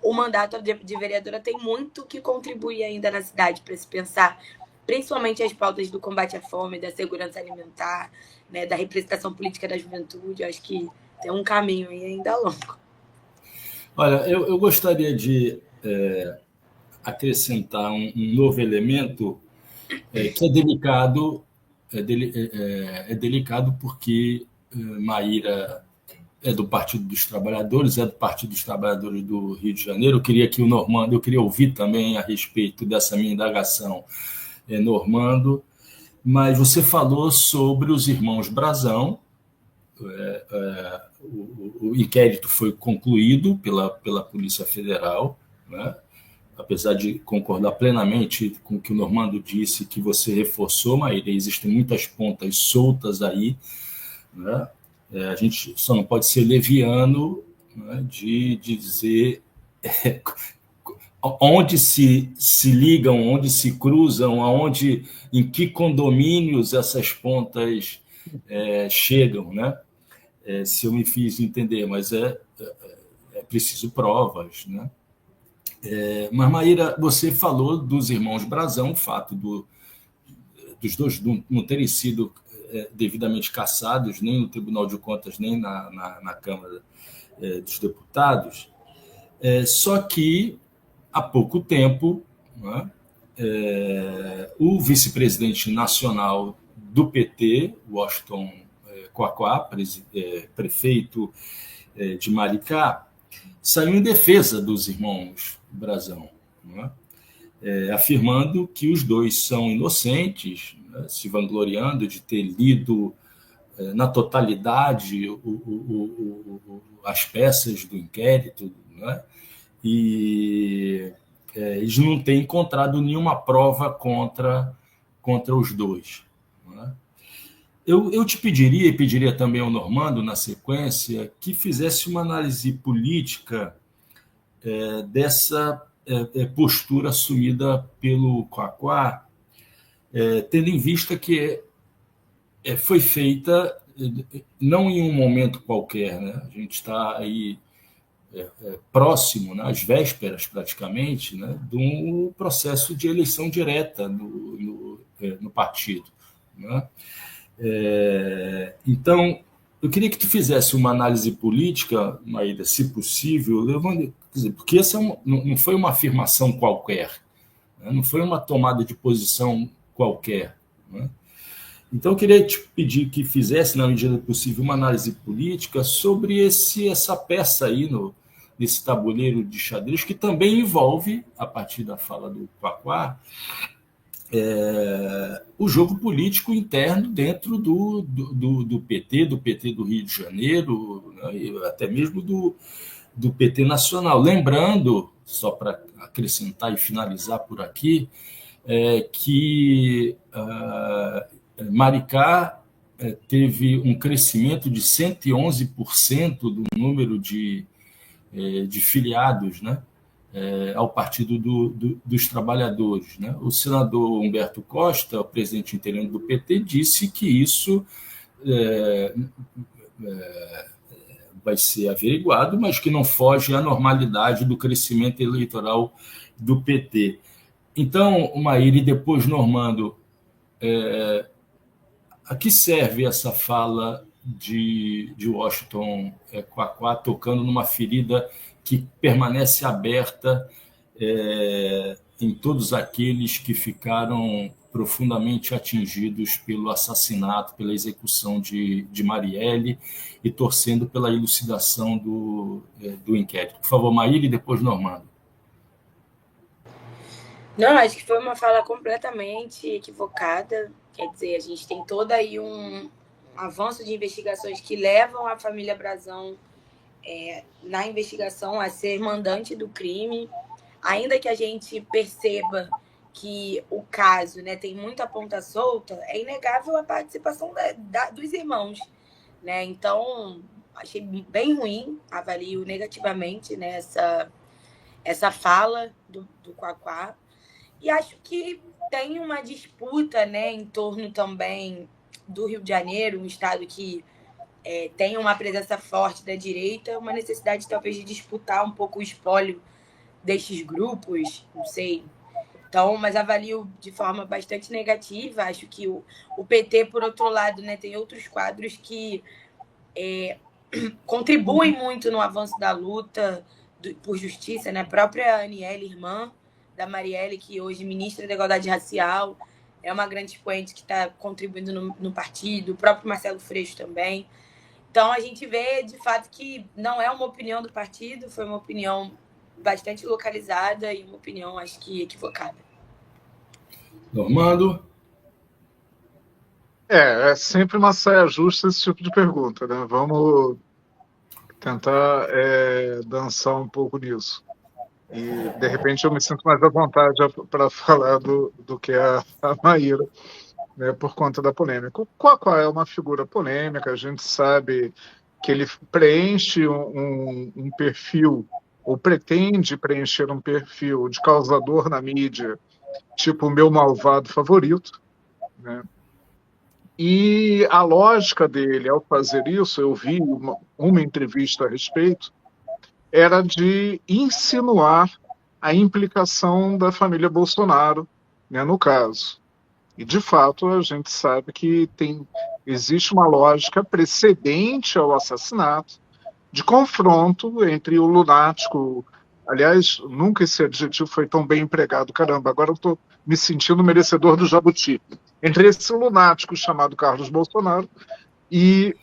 o mandato de vereadora tem muito que contribuir ainda na cidade para se pensar, principalmente as pautas do combate à fome, da segurança alimentar, né, da representação política da juventude. Eu acho que tem um caminho aí ainda longo. Olha, eu gostaria de acrescentar um novo elemento que é delicado, é delicado porque Maíra é do Partido dos Trabalhadores, é do Partido dos Trabalhadores do Rio de Janeiro. Eu queria que o Normando, eu queria ouvir também a respeito dessa minha indagação, Normando, mas você falou sobre os irmãos Brazão. O inquérito foi concluído pela Polícia Federal, né? Apesar de concordar plenamente com o que o Normando disse, que você reforçou, Maíra, existem muitas pontas soltas aí, né? A gente só não pode ser leviano, né, de dizer onde se ligam, onde se cruzam, aonde, em que condomínios essas pontas chegam, né? Se eu me fiz entender, mas é preciso provas, né? Mas, Maíra, você falou dos irmãos Brazão, o fato dos dois não terem sido devidamente caçados, nem no Tribunal de Contas, nem na Câmara dos Deputados, só que, há pouco tempo, né, o vice-presidente nacional do PT, Washington Quaquá, prefeito de Maricá, saiu em defesa dos irmãos Brazão, né, afirmando que os dois são inocentes, né, se vangloriando de ter lido na totalidade as peças do inquérito, né, e eles não têm encontrado nenhuma prova contra os dois, né. Eu te pediria, e pediria também ao Normando, na sequência, que fizesse uma análise política dessa postura assumida pelo Quaquá, tendo em vista que foi feita não em um momento qualquer, né? A gente está aí próximo, né, às vésperas praticamente, né, do processo de eleição direta no partido, né? Então, eu queria que tu fizesse uma análise política, Maíra, se possível, porque essa não foi uma afirmação qualquer, né, não foi uma tomada de posição qualquer, né? Então, eu queria te pedir que fizesse, na medida possível, uma análise política sobre essa peça aí nesse tabuleiro de xadrez, que também envolve, a partir da fala do Quaquá, o jogo político interno dentro do PT do Rio de Janeiro, né, e até mesmo do PT nacional. Lembrando, só para acrescentar e finalizar por aqui, que Maricá teve um crescimento de 111% do número de filiados, né, ao Partido dos Trabalhadores, né? O senador Humberto Costa, o presidente interino do PT, disse que isso vai ser averiguado, mas que não foge à normalidade do crescimento eleitoral do PT. Então, Maíra, e depois Normando, a que serve essa fala de Washington Quaquá tocando numa ferida que permanece aberta em todos aqueles que ficaram profundamente atingidos pelo assassinato, pela execução de Marielle, e torcendo pela elucidação do inquérito? Por favor, Maíra, e depois Normando. Não, acho que foi uma fala completamente equivocada. Quer dizer, a gente tem todo aí um avanço de investigações que levam a família Brazão na investigação a ser mandante do crime, ainda que a gente perceba que o caso, né, tem muita ponta solta, é inegável a participação dos irmãos, né? Então, achei bem ruim, avalio negativamente, né, essa fala do Quaquá, e acho que tem uma disputa, né, em torno também do Rio de Janeiro, um estado que tem uma presença forte da direita, uma necessidade talvez de disputar um pouco o espólio destes grupos, não sei. Então, mas avalio de forma bastante negativa. Acho que o PT, por outro lado, né, tem outros quadros que contribuem muito no avanço da luta por justiça, né? A própria Aniele, irmã da Marielle, que hoje é ministra da Igualdade Racial, é uma grande expoente que está contribuindo no partido, o próprio Marcelo Freixo também. Então, a gente vê, de fato, que não é uma opinião do partido, foi uma opinião bastante localizada e uma opinião, acho que, equivocada. Normando? É sempre uma saia justa esse tipo de pergunta, né? Vamos tentar dançar um pouco nisso. E, de repente, eu me sinto mais à vontade para falar do que a Maíra, né, por conta da polêmica. O Quaquá é uma figura polêmica, a gente sabe que ele preenche um perfil, ou pretende preencher um perfil de causador na mídia, tipo o meu malvado favorito, né? E a lógica dele ao fazer isso, eu vi uma entrevista a respeito, era de insinuar a implicação da família Bolsonaro, né, no caso. E, de fato, a gente sabe que existe uma lógica precedente ao assassinato, de confronto entre o lunático. Aliás, nunca esse adjetivo foi tão bem empregado. Caramba, agora eu estou me sentindo merecedor do jabuti. Entre esse lunático chamado Carlos Bolsonaro e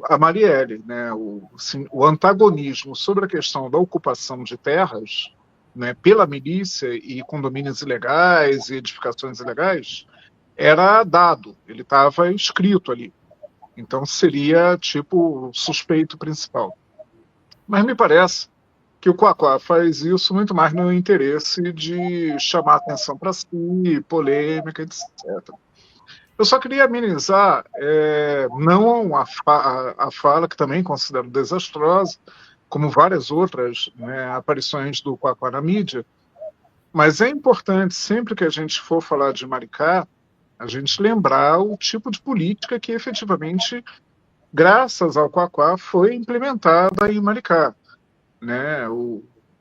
a Marielle, né? O antagonismo sobre a questão da ocupação de terras, né, pela milícia e condomínios ilegais e edificações ilegais era dado, ele estava escrito ali. Então seria tipo o suspeito principal. Mas me parece que o Quaquá faz isso muito mais no interesse de chamar atenção para si, polêmica, etc. Eu só queria amenizar, não a fala, que também considero desastrosa, como várias outras, né, aparições do Quaquá na mídia, mas é importante, sempre que a gente for falar de Maricá, a gente lembrar o tipo de política que efetivamente, graças ao Quaquá, foi implementada em Maricá, né?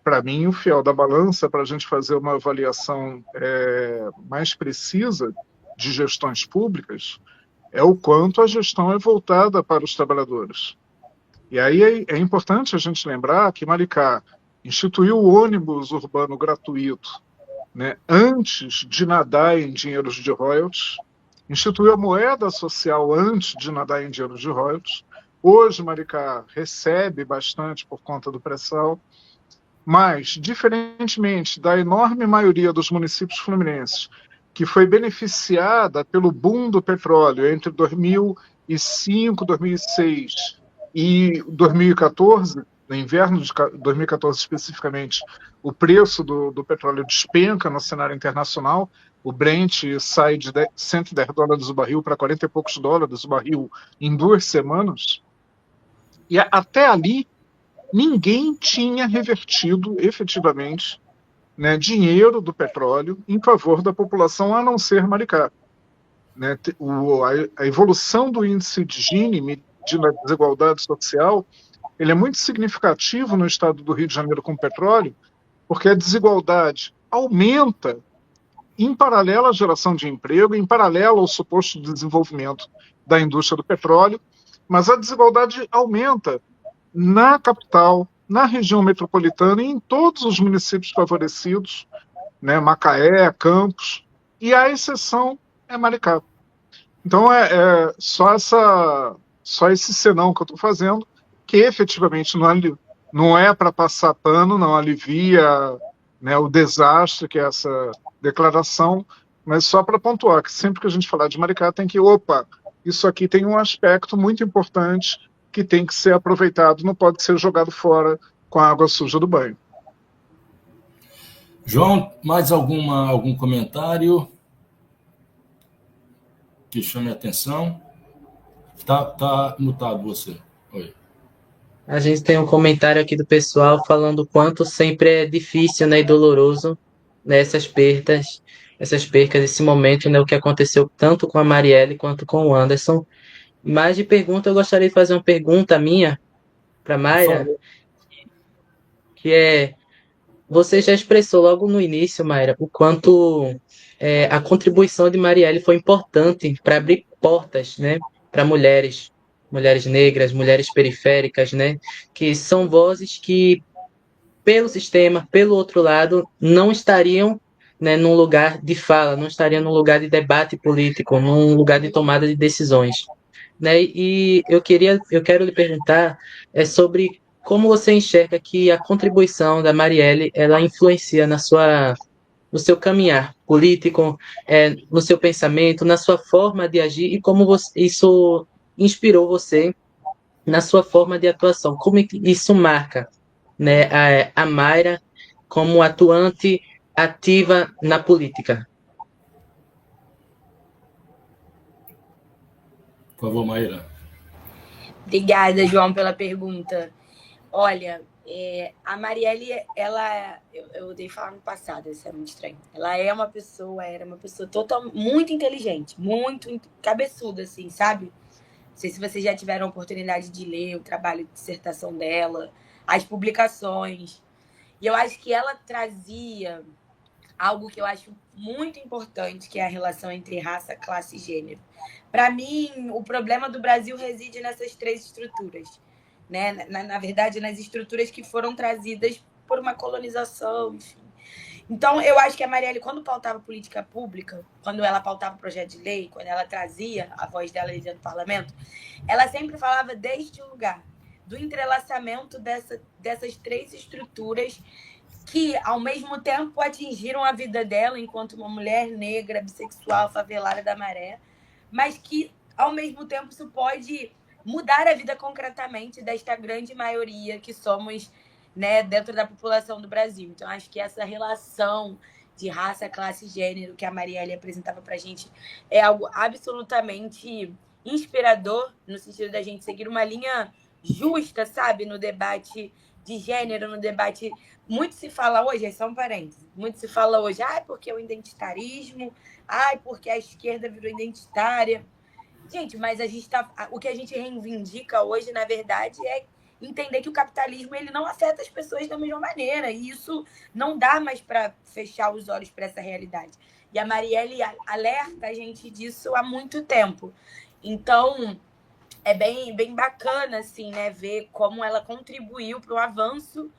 Para mim, o fiel da balança, para a gente fazer uma avaliação mais precisa de gestões públicas, é o quanto a gestão é voltada para os trabalhadores. E aí é importante a gente lembrar que Maricá instituiu o ônibus urbano gratuito, né, antes de nadar em dinheiros de royalties, instituiu a moeda social antes de nadar em dinheiros de royalties. Hoje Maricá recebe bastante por conta do pré-sal, mas, diferentemente da enorme maioria dos municípios fluminenses, que foi beneficiada pelo boom do petróleo entre 2005, 2006 e 2014, no inverno de 2014 especificamente, o preço do petróleo despenca no cenário internacional, o Brent sai de $110 o barril para 40 e poucos dólares o barril em 2 semanas, e até ali ninguém tinha revertido efetivamente, né, dinheiro do petróleo em favor da população, a não ser Maricá. Né? A evolução do índice de Gini, medindo a desigualdade social, ele é muito significativo no estado do Rio de Janeiro com o petróleo, porque a desigualdade aumenta em paralelo à geração de emprego, em paralelo ao suposto desenvolvimento da indústria do petróleo, mas a desigualdade aumenta na capital, na região metropolitana e em todos os municípios favorecidos, né, Macaé, Campos, e a exceção é Maricá. Então só esse senão que eu estou fazendo, que efetivamente não é para passar pano, não alivia, né, o desastre que é essa declaração, mas só para pontuar que sempre que a gente falar de Maricá tem que, isso aqui tem um aspecto muito importante que tem que ser aproveitado, não pode ser jogado fora com a água suja do banho. João, mais algum comentário que chame a atenção? Tá mutado você. Oi. A gente tem um comentário aqui do pessoal falando o quanto sempre é difícil, né, e doloroso, né, essas percas, esse momento, né, o que aconteceu tanto com a Marielle quanto com o Anderson. Mas de pergunta, eu gostaria de fazer uma pergunta minha para Mayra, que é, você já expressou logo no início, Mayra, o quanto a contribuição de Marielle foi importante para abrir portas, né, para mulheres negras, mulheres periféricas, né, que são vozes que, pelo sistema, pelo outro lado, não estariam né, num lugar de fala, não estaria num lugar de debate político, num lugar de tomada de decisões, né? E eu quero lhe perguntar sobre como você enxerga que a contribuição da Marielle ela influencia no seu caminhar político, no seu pensamento, na sua forma de agir e como isso inspirou você na sua forma de atuação. Como é que isso marca, né, a Mayra como atuante ativa na política? Por favor, Maíra. Obrigada, João, pela pergunta. Olha, a Marielle, eu odeio falar no passado, isso é muito estranho. Ela era uma pessoa muito inteligente, muito cabeçuda, assim, sabe? Não sei se vocês já tiveram a oportunidade de ler o trabalho de dissertação dela, as publicações. E eu acho que ela trazia algo que eu acho muito importante, que é a relação entre raça, classe e gênero. Para mim, o problema do Brasil reside nessas três estruturas, né? Na verdade, nas estruturas que foram trazidas por uma colonização, enfim. Então, eu acho que a Marielle, quando pautava política pública, quando ela pautava projeto de lei, quando ela trazia a voz dela dentro do parlamento, ela sempre falava deste lugar, do entrelaçamento dessas três estruturas que, ao mesmo tempo, atingiram a vida dela enquanto uma mulher negra, bissexual, favelada da Maré, mas que, ao mesmo tempo, isso pode mudar a vida concretamente desta grande maioria que somos, né, dentro da população do Brasil. Então, acho que essa relação de raça, classe e gênero que a Marielle apresentava para a gente é algo absolutamente inspirador, no sentido da gente seguir uma linha justa, sabe, no debate de gênero, no debate. Muito se fala hoje, só um parênteses, muito se fala hoje, porque o identitarismo, porque a esquerda virou identitária. Gente, mas o que a gente reivindica hoje, na verdade, é entender que o capitalismo ele não afeta as pessoas da mesma maneira, e isso não dá mais para fechar os olhos para essa realidade. E a Marielle alerta a gente disso há muito tempo. Então, é bem bacana, assim, né, ver como ela contribuiu para o avanço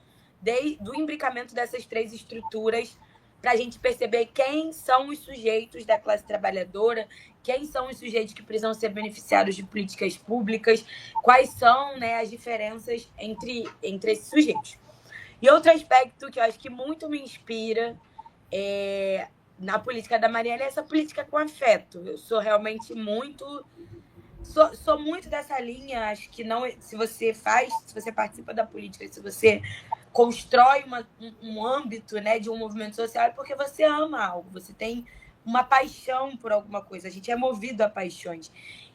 do imbricamento dessas três estruturas, para a gente perceber quem são os sujeitos da classe trabalhadora, quem são os sujeitos que precisam ser beneficiados de políticas públicas, quais são, né, as diferenças entre esses sujeitos. E outro aspecto que eu acho que muito me inspira na política da Marielle é essa política com afeto. Eu sou realmente muito... Sou muito dessa linha, acho que não, se você participa da política, se você constrói um âmbito, né, de um movimento social, é porque você ama algo, você tem uma paixão por alguma coisa, a gente é movido a paixões.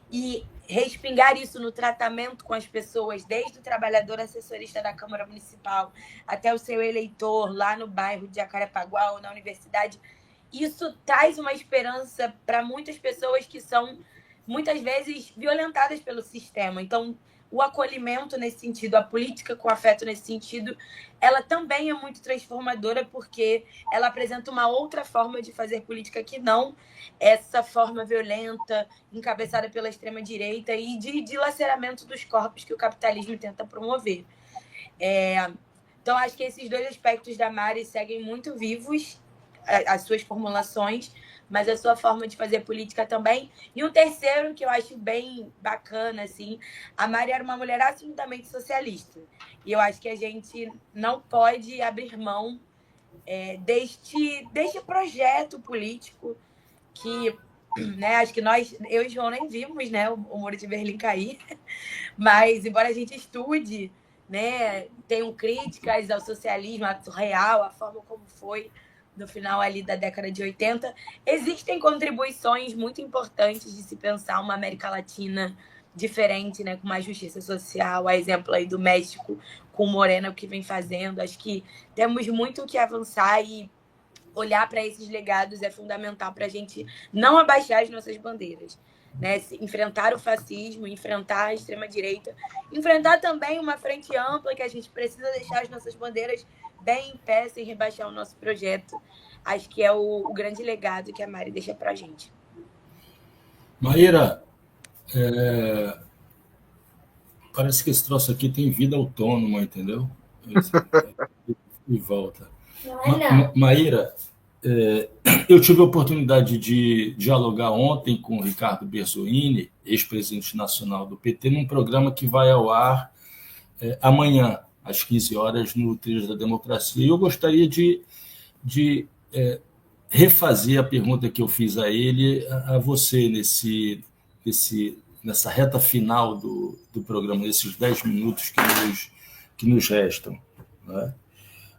E respingar isso no tratamento com as pessoas, desde o trabalhador assessorista da Câmara Municipal até o seu eleitor lá no bairro de Jacarepaguá ou na universidade, isso traz uma esperança para muitas pessoas que são muitas vezes violentadas pelo sistema. Então, o acolhimento nesse sentido, a política com afeto nesse sentido, ela também é muito transformadora, porque ela apresenta uma outra forma de fazer política que não essa forma violenta, encabeçada pela extrema-direita e de dilaceramento dos corpos que o capitalismo tenta promover. Então, acho que esses dois aspectos da Mari seguem muito vivos, as suas formulações, mas a sua forma de fazer política também. E um terceiro, que eu acho bem bacana, assim, a Mari era uma mulher absolutamente socialista. E eu acho que a gente não pode abrir mão deste projeto político que, né, acho que eu e João nem vimos, né, o Muro de Berlim cair, mas embora a gente estude, né, tenham críticas ao socialismo, ao real, a forma como foi no final ali da década de 80, existem contribuições muito importantes de se pensar uma América Latina diferente, né, com mais justiça social, a exemplo aí do México com o Morena, o que vem fazendo. Acho que temos muito o que avançar e olhar para esses legados é fundamental para a gente não abaixar as nossas bandeiras, né? Enfrentar o fascismo, enfrentar a extrema-direita, enfrentar também uma frente ampla que a gente precisa deixar as nossas bandeiras bem em pé, sem rebaixar o nosso projeto. Acho que é o grande legado que a Mari deixa para a gente. Maíra, parece que esse troço aqui tem vida autônoma, entendeu? E volta. Maíra, Eu tive a oportunidade de dialogar ontem com o Ricardo Berzoini, ex-presidente nacional do PT, num programa que vai ao ar amanhã, às 15 horas, no Trilhos da Democracia. E eu gostaria de refazer a pergunta que eu fiz a ele, a você, nessa reta final do programa, nesses 10 minutos que nos restam. Né?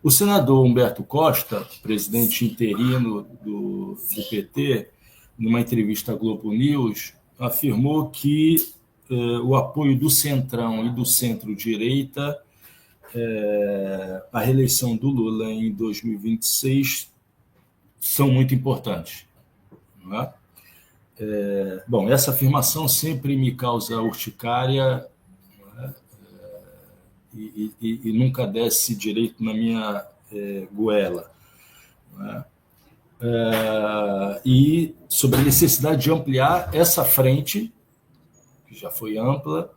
O senador Humberto Costa, presidente interino do PT, numa entrevista à Globo News, afirmou que o apoio do Centrão e do centro-direita à reeleição do Lula em 2026 são muito importantes. Não é? Bom, essa afirmação sempre me causa urticária, e nunca desce direito na minha goela. Né? E sobre a necessidade de ampliar essa frente, que já foi ampla,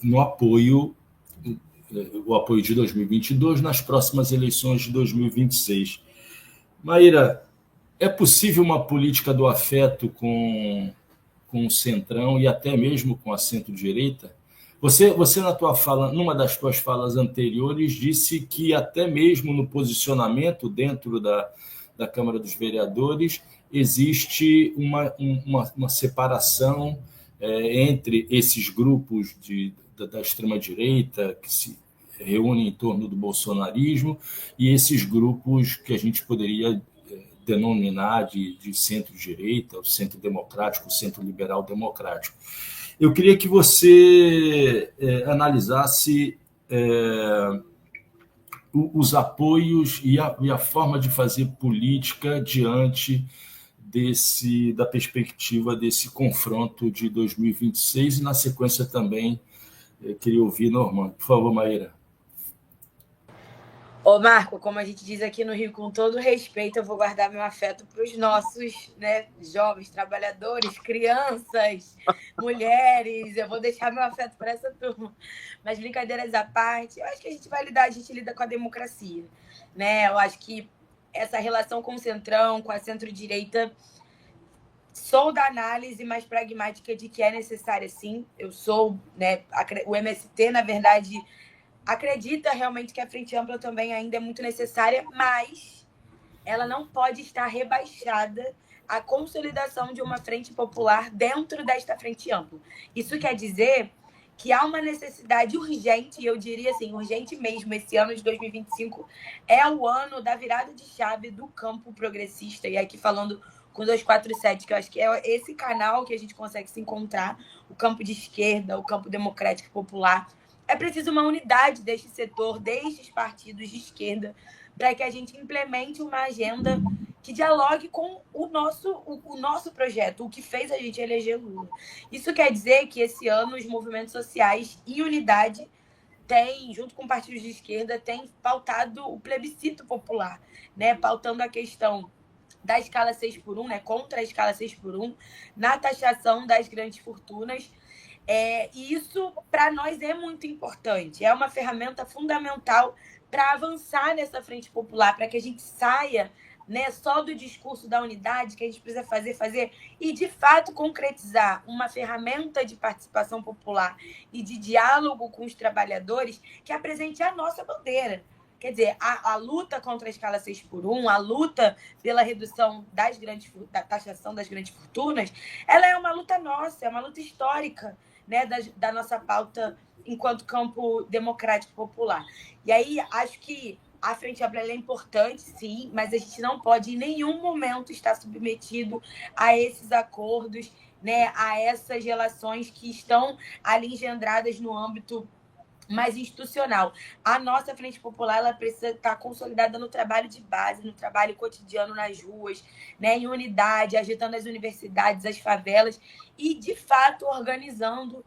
no apoio, o apoio de 2022 nas próximas eleições de 2026. Maíra, é possível uma política do afeto com o Centrão e até mesmo com a centro-direita? Você na tua fala, numa das tuas falas anteriores, disse que até mesmo no posicionamento dentro da Câmara dos Vereadores existe uma separação entre esses grupos da extrema-direita que se reúnem em torno do bolsonarismo e esses grupos que a gente poderia denominar de centro-direita, o centro-democrático, o centro-liberal democrático. Eu queria que você analisasse os apoios e a forma de fazer política diante da perspectiva desse confronto de 2026 e, na sequência, também queria ouvir Normando. Por favor, Maíra. Ô, Marco, como a gente diz aqui no Rio, com todo respeito, eu vou guardar meu afeto para os nossos, né, jovens, trabalhadores, crianças, mulheres. Eu vou deixar meu afeto para essa turma. Mas, brincadeiras à parte, eu acho que a gente lida com a democracia. Né? Eu acho que essa relação com o Centrão, com a centro-direita, sou da análise mais pragmática de que é necessária, sim. Eu sou, né, o MST, na verdade, acredita realmente que a frente ampla também ainda é muito necessária, mas ela não pode estar rebaixada à consolidação de uma frente popular dentro desta frente ampla. Isso quer dizer que há uma necessidade urgente, e eu diria assim, urgente mesmo, esse ano de 2025 é o ano da virada de chave do campo progressista, e aqui falando com 247, que eu acho que é esse canal que a gente consegue se encontrar, o campo de esquerda, o campo democrático popular. É preciso uma unidade deste setor, destes partidos de esquerda, para que a gente implemente uma agenda que dialogue com o nosso projeto, o que fez a gente eleger Lula. Isso quer dizer que esse ano os movimentos sociais em unidade têm, junto com partidos de esquerda, têm pautado o plebiscito popular, né? Pautando a questão da escala 6x1, né? Contra a escala 6x1, na taxação das grandes fortunas. E isso, para nós, é muito importante. É uma ferramenta fundamental para avançar nessa frente popular, para que a gente saia, né, só do discurso da unidade, que a gente precisa fazer, e, de fato, concretizar uma ferramenta de participação popular e de diálogo com os trabalhadores que apresente a nossa bandeira. Quer dizer, a luta contra a escala 6x1, a luta pela redução da taxação das grandes fortunas, ela é uma luta nossa, é uma luta histórica, né, da nossa pauta enquanto campo democrático popular. E aí, acho que a frente ampla é importante, sim, mas a gente não pode em nenhum momento estar submetido a esses acordos, né, a essas relações que estão ali engendradas no âmbito mais institucional. A nossa frente popular, ela precisa estar consolidada no trabalho de base, no trabalho cotidiano nas ruas, né, em unidade, agitando as universidades, as favelas e, de fato, organizando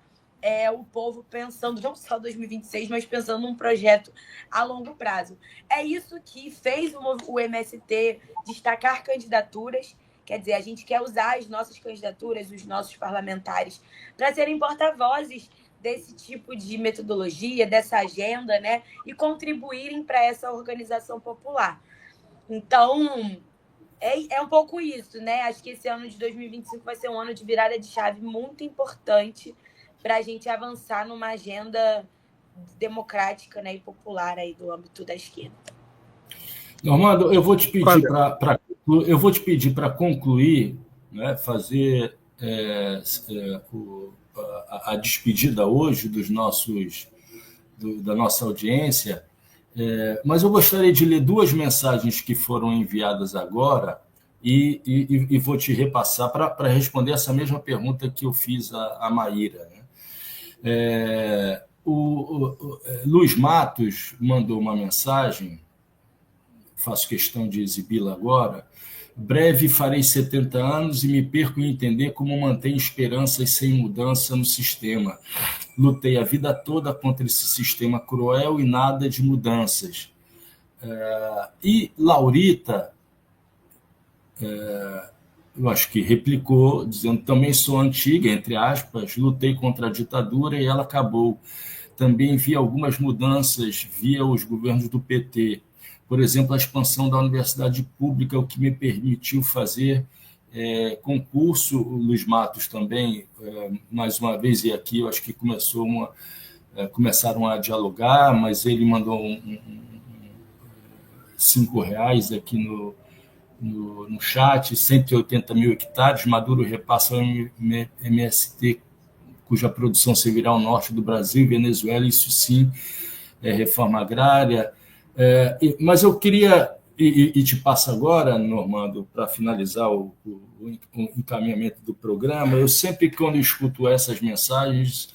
o povo, pensando não só 2026, mas pensando num projeto a longo prazo. É isso que fez o MST destacar candidaturas. Quer dizer, a gente quer usar as nossas candidaturas, os nossos parlamentares, para serem porta-vozes desse tipo de metodologia, dessa agenda, né? E contribuírem para essa organização popular. Então, é um pouco isso, né? Acho que esse ano de 2025 vai ser um ano de virada de chave muito importante para a gente avançar numa agenda democrática, né, e popular aí do âmbito da esquerda. Normando, eu vou te pedir para concluir, né, fazer a despedida hoje da nossa audiência, mas eu gostaria de ler 2 mensagens que foram enviadas agora e vou te repassar para responder essa mesma pergunta que eu fiz à Maíra, né? O Luiz Matos mandou uma mensagem, faço questão de exibi-la agora. Breve farei 70 anos e me perco em entender como manter esperanças sem mudança no sistema. Lutei a vida toda contra esse sistema cruel e nada de mudanças. E Laurita, eu acho que replicou, dizendo: também sou antiga, entre aspas, lutei contra a ditadura e ela acabou. Também vi algumas mudanças via os governos do PT. Por exemplo, a expansão da universidade pública, o que me permitiu fazer concurso. O Luiz Matos também, mais uma vez, e aqui eu acho que começaram a dialogar, mas ele mandou R$5 aqui no chat, 180 mil hectares, Maduro repassa ao MST, cuja produção servirá ao norte do Brasil e Venezuela, isso sim é reforma agrária. Mas eu queria, e te passo agora, Normando, para finalizar o encaminhamento do programa, eu sempre, quando escuto essas mensagens,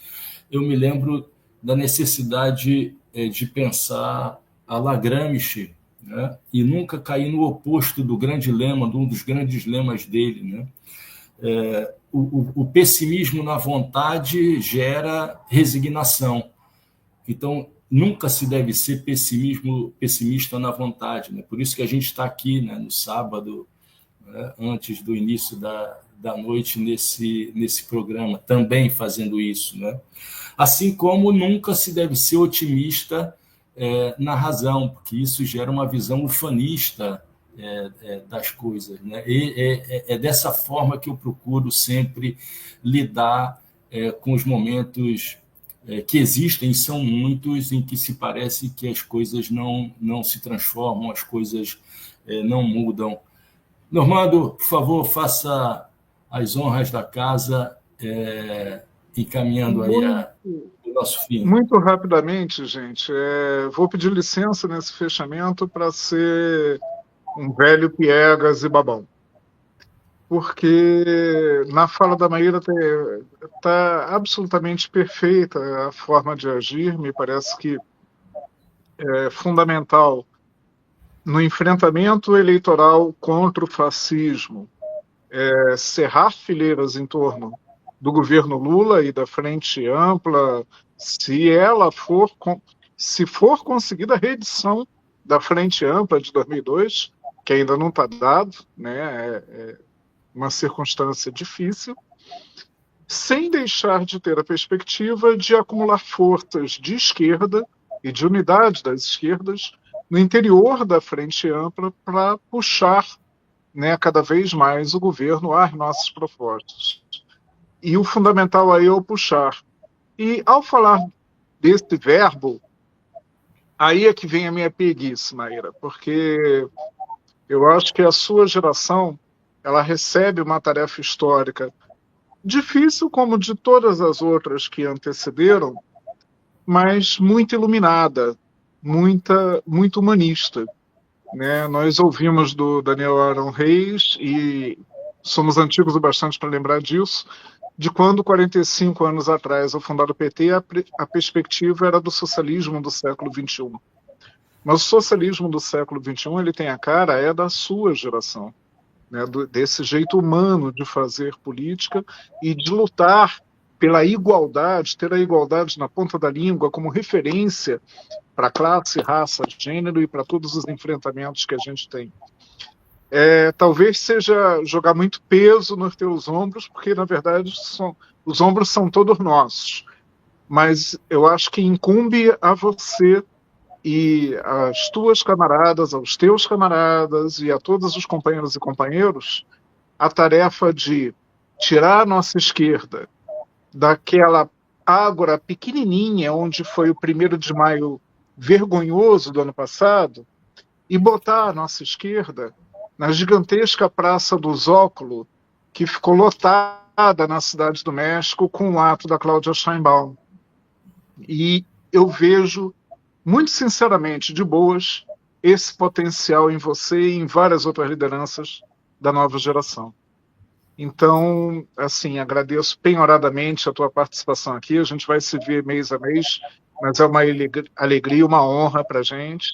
eu me lembro da necessidade de pensar a la Gramsci, né? E nunca cair no oposto do grande lema, de um dos grandes lemas dele, né? O pessimismo na vontade gera resignação. Então, nunca se deve ser pessimista na vontade, né? Por isso que a gente está aqui, né, no sábado, né, antes do início da noite, nesse programa, também fazendo isso, né? Assim como nunca se deve ser otimista na razão, porque isso gera uma visão ufanista das coisas, né? É dessa forma que eu procuro sempre lidar com os momentos que existem, são muitos, em que se parece que as coisas não se transformam, as coisas não mudam. Normando, por favor, faça as honras da casa, encaminhando aí o nosso fim. Muito rapidamente, gente, vou pedir licença nesse fechamento para ser um velho piegas e babão. Porque na fala da Maíra está absolutamente perfeita a forma de agir. Me parece que é fundamental no enfrentamento eleitoral contra o fascismo cerrar fileiras em torno do governo Lula e da Frente Ampla, se for conseguida a reedição da Frente Ampla de 2002, que ainda não está dado, né? Uma circunstância difícil, sem deixar de ter a perspectiva de acumular forças de esquerda e de unidade das esquerdas no interior da Frente Ampla para puxar, né, cada vez mais o governo às nossas propostas. E o fundamental aí é o puxar. E ao falar desse verbo, aí é que vem a minha preguiça, Maíra, porque eu acho que a sua geração ela recebe uma tarefa histórica difícil, como de todas as outras que antecederam, mas muito iluminada, muito humanista, né? Nós ouvimos do Daniel Arão Reis, e somos antigos o bastante para lembrar disso, de quando, 45 anos atrás, ao fundar o PT, a perspectiva era do socialismo do século XXI. Mas o socialismo do século XXI, ele tem a cara, da sua geração, né, desse jeito humano de fazer política e de lutar pela igualdade, ter a igualdade na ponta da língua como referência para classe, raça, gênero e para todos os enfrentamentos que a gente tem. Talvez seja jogar muito peso nos teus ombros, porque, na verdade, os ombros são todos nossos. mas eu acho que incumbe a você e às tuas camaradas, aos teus camaradas e a todos os companheiros e companheiros a tarefa de tirar a nossa esquerda daquela ágora pequenininha onde foi o 1º de maio vergonhoso do ano passado e botar a nossa esquerda na gigantesca Praça do Zócalo, que ficou lotada na Cidade do México com o ato da Cláudia Sheinbaum. E eu vejo, muito sinceramente, de boas, esse potencial em você e em várias outras lideranças da nova geração. Então, assim, agradeço penhoradamente a tua participação aqui. A gente vai se ver mês a mês, mas é uma alegria, uma honra para a gente.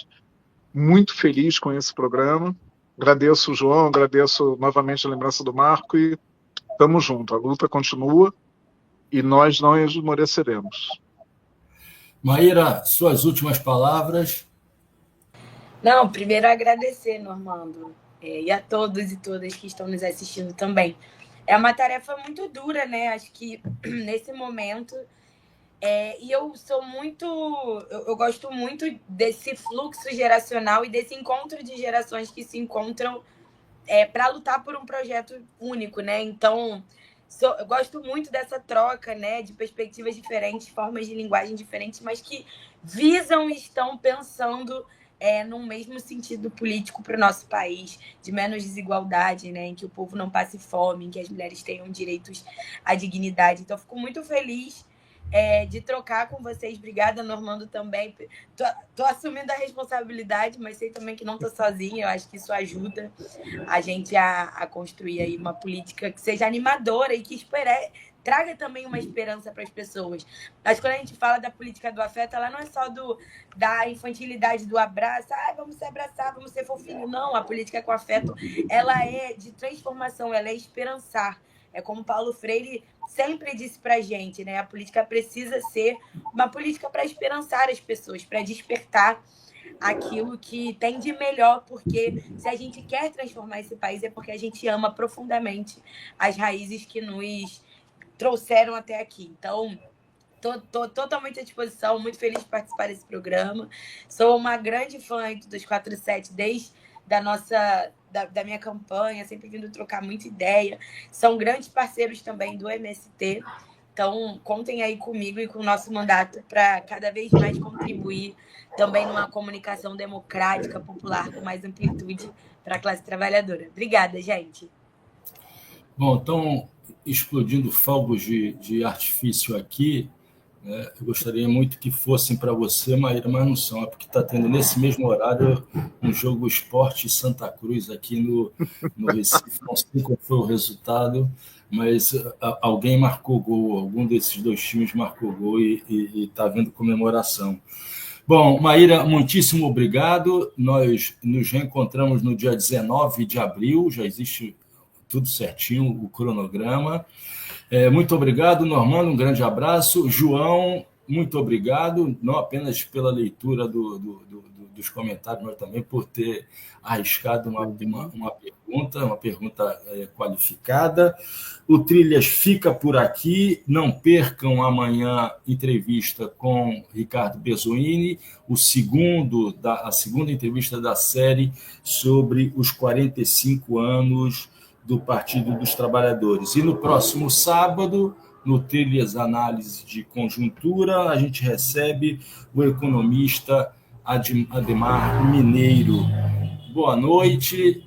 Muito feliz com esse programa. Agradeço o João, agradeço novamente a lembrança do Marco e estamos juntos. A luta continua e nós não esmoreceremos. Maíra, suas últimas palavras. Não, primeiro agradecer, Normando, e a todos e todas que estão nos assistindo também. É uma tarefa muito dura, né? Acho que nesse momento. E eu sou muito. Eu gosto muito desse fluxo geracional e desse encontro de gerações que se encontram para lutar por um projeto único, né? Então, eu gosto muito dessa troca, né? De perspectivas diferentes, formas de linguagem diferentes, mas que visam e estão pensando num mesmo sentido político para o nosso país, de menos desigualdade, né? Em que o povo não passe fome, em que as mulheres tenham direitos à dignidade. Então, fico muito feliz de trocar com vocês. Obrigada, Normando, também. Tô assumindo a responsabilidade, mas sei também que não tô sozinha. Eu acho que isso ajuda a gente a construir aí uma política que seja animadora e que traga também uma esperança para as pessoas. Mas quando a gente fala da política do afeto, ela não é só da infantilidade do abraço, vamos se abraçar, vamos ser fofinho. Não, a política com afeto, ela é de transformação, ela é esperançar. É como Paulo Freire sempre disse para a gente, né? A política precisa ser uma política para esperançar as pessoas, para despertar aquilo que tem de melhor, porque se a gente quer transformar esse país é porque a gente ama profundamente as raízes que nos trouxeram até aqui. Então, estou totalmente à disposição, muito feliz de participar desse programa. Sou uma grande fã do 247 desde da minha campanha, sempre vindo trocar muita ideia. São grandes parceiros também do MST. Então, contem aí comigo e com o nosso mandato para cada vez mais contribuir também numa comunicação democrática, popular, com mais amplitude para a classe trabalhadora. Obrigada, gente. Bom, então, explodindo fogos de artifício aqui, eu gostaria muito que fossem para você, Maíra, mas não são, porque está tendo nesse mesmo horário um jogo Sport Santa Cruz aqui no Recife, não sei qual foi o resultado, mas alguém marcou gol, algum desses dois times marcou gol e está havendo comemoração. Bom, Maíra, muitíssimo obrigado. Nós nos reencontramos no dia 19 de abril, já existe tudo certinho, o cronograma. Muito obrigado, Normando, um grande abraço. João, muito obrigado, não apenas pela leitura dos comentários, mas também por ter arriscado uma pergunta qualificada. O Trilhas fica por aqui. Não percam amanhã entrevista com Ricardo Bezoini, a segunda entrevista da série sobre os 45 anos do Partido dos Trabalhadores. E no próximo sábado, no Trilhas Análise de Conjuntura, a gente recebe o economista Ademar Mineiro. Boa noite,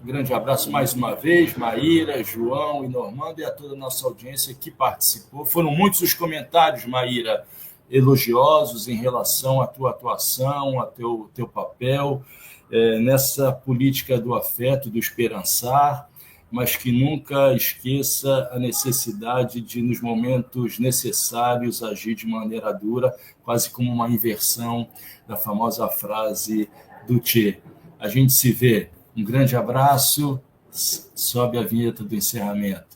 grande abraço mais uma vez, Maíra, João e Normando, e a toda a nossa audiência que participou. Foram muitos os comentários, Maíra, elogiosos em relação à tua atuação, ao teu papel nessa política do afeto, do esperançar, mas que nunca esqueça a necessidade de, nos momentos necessários, agir de maneira dura, quase como uma inversão da famosa frase do Che. A gente se vê. Um grande abraço. Sobe a vinheta do encerramento.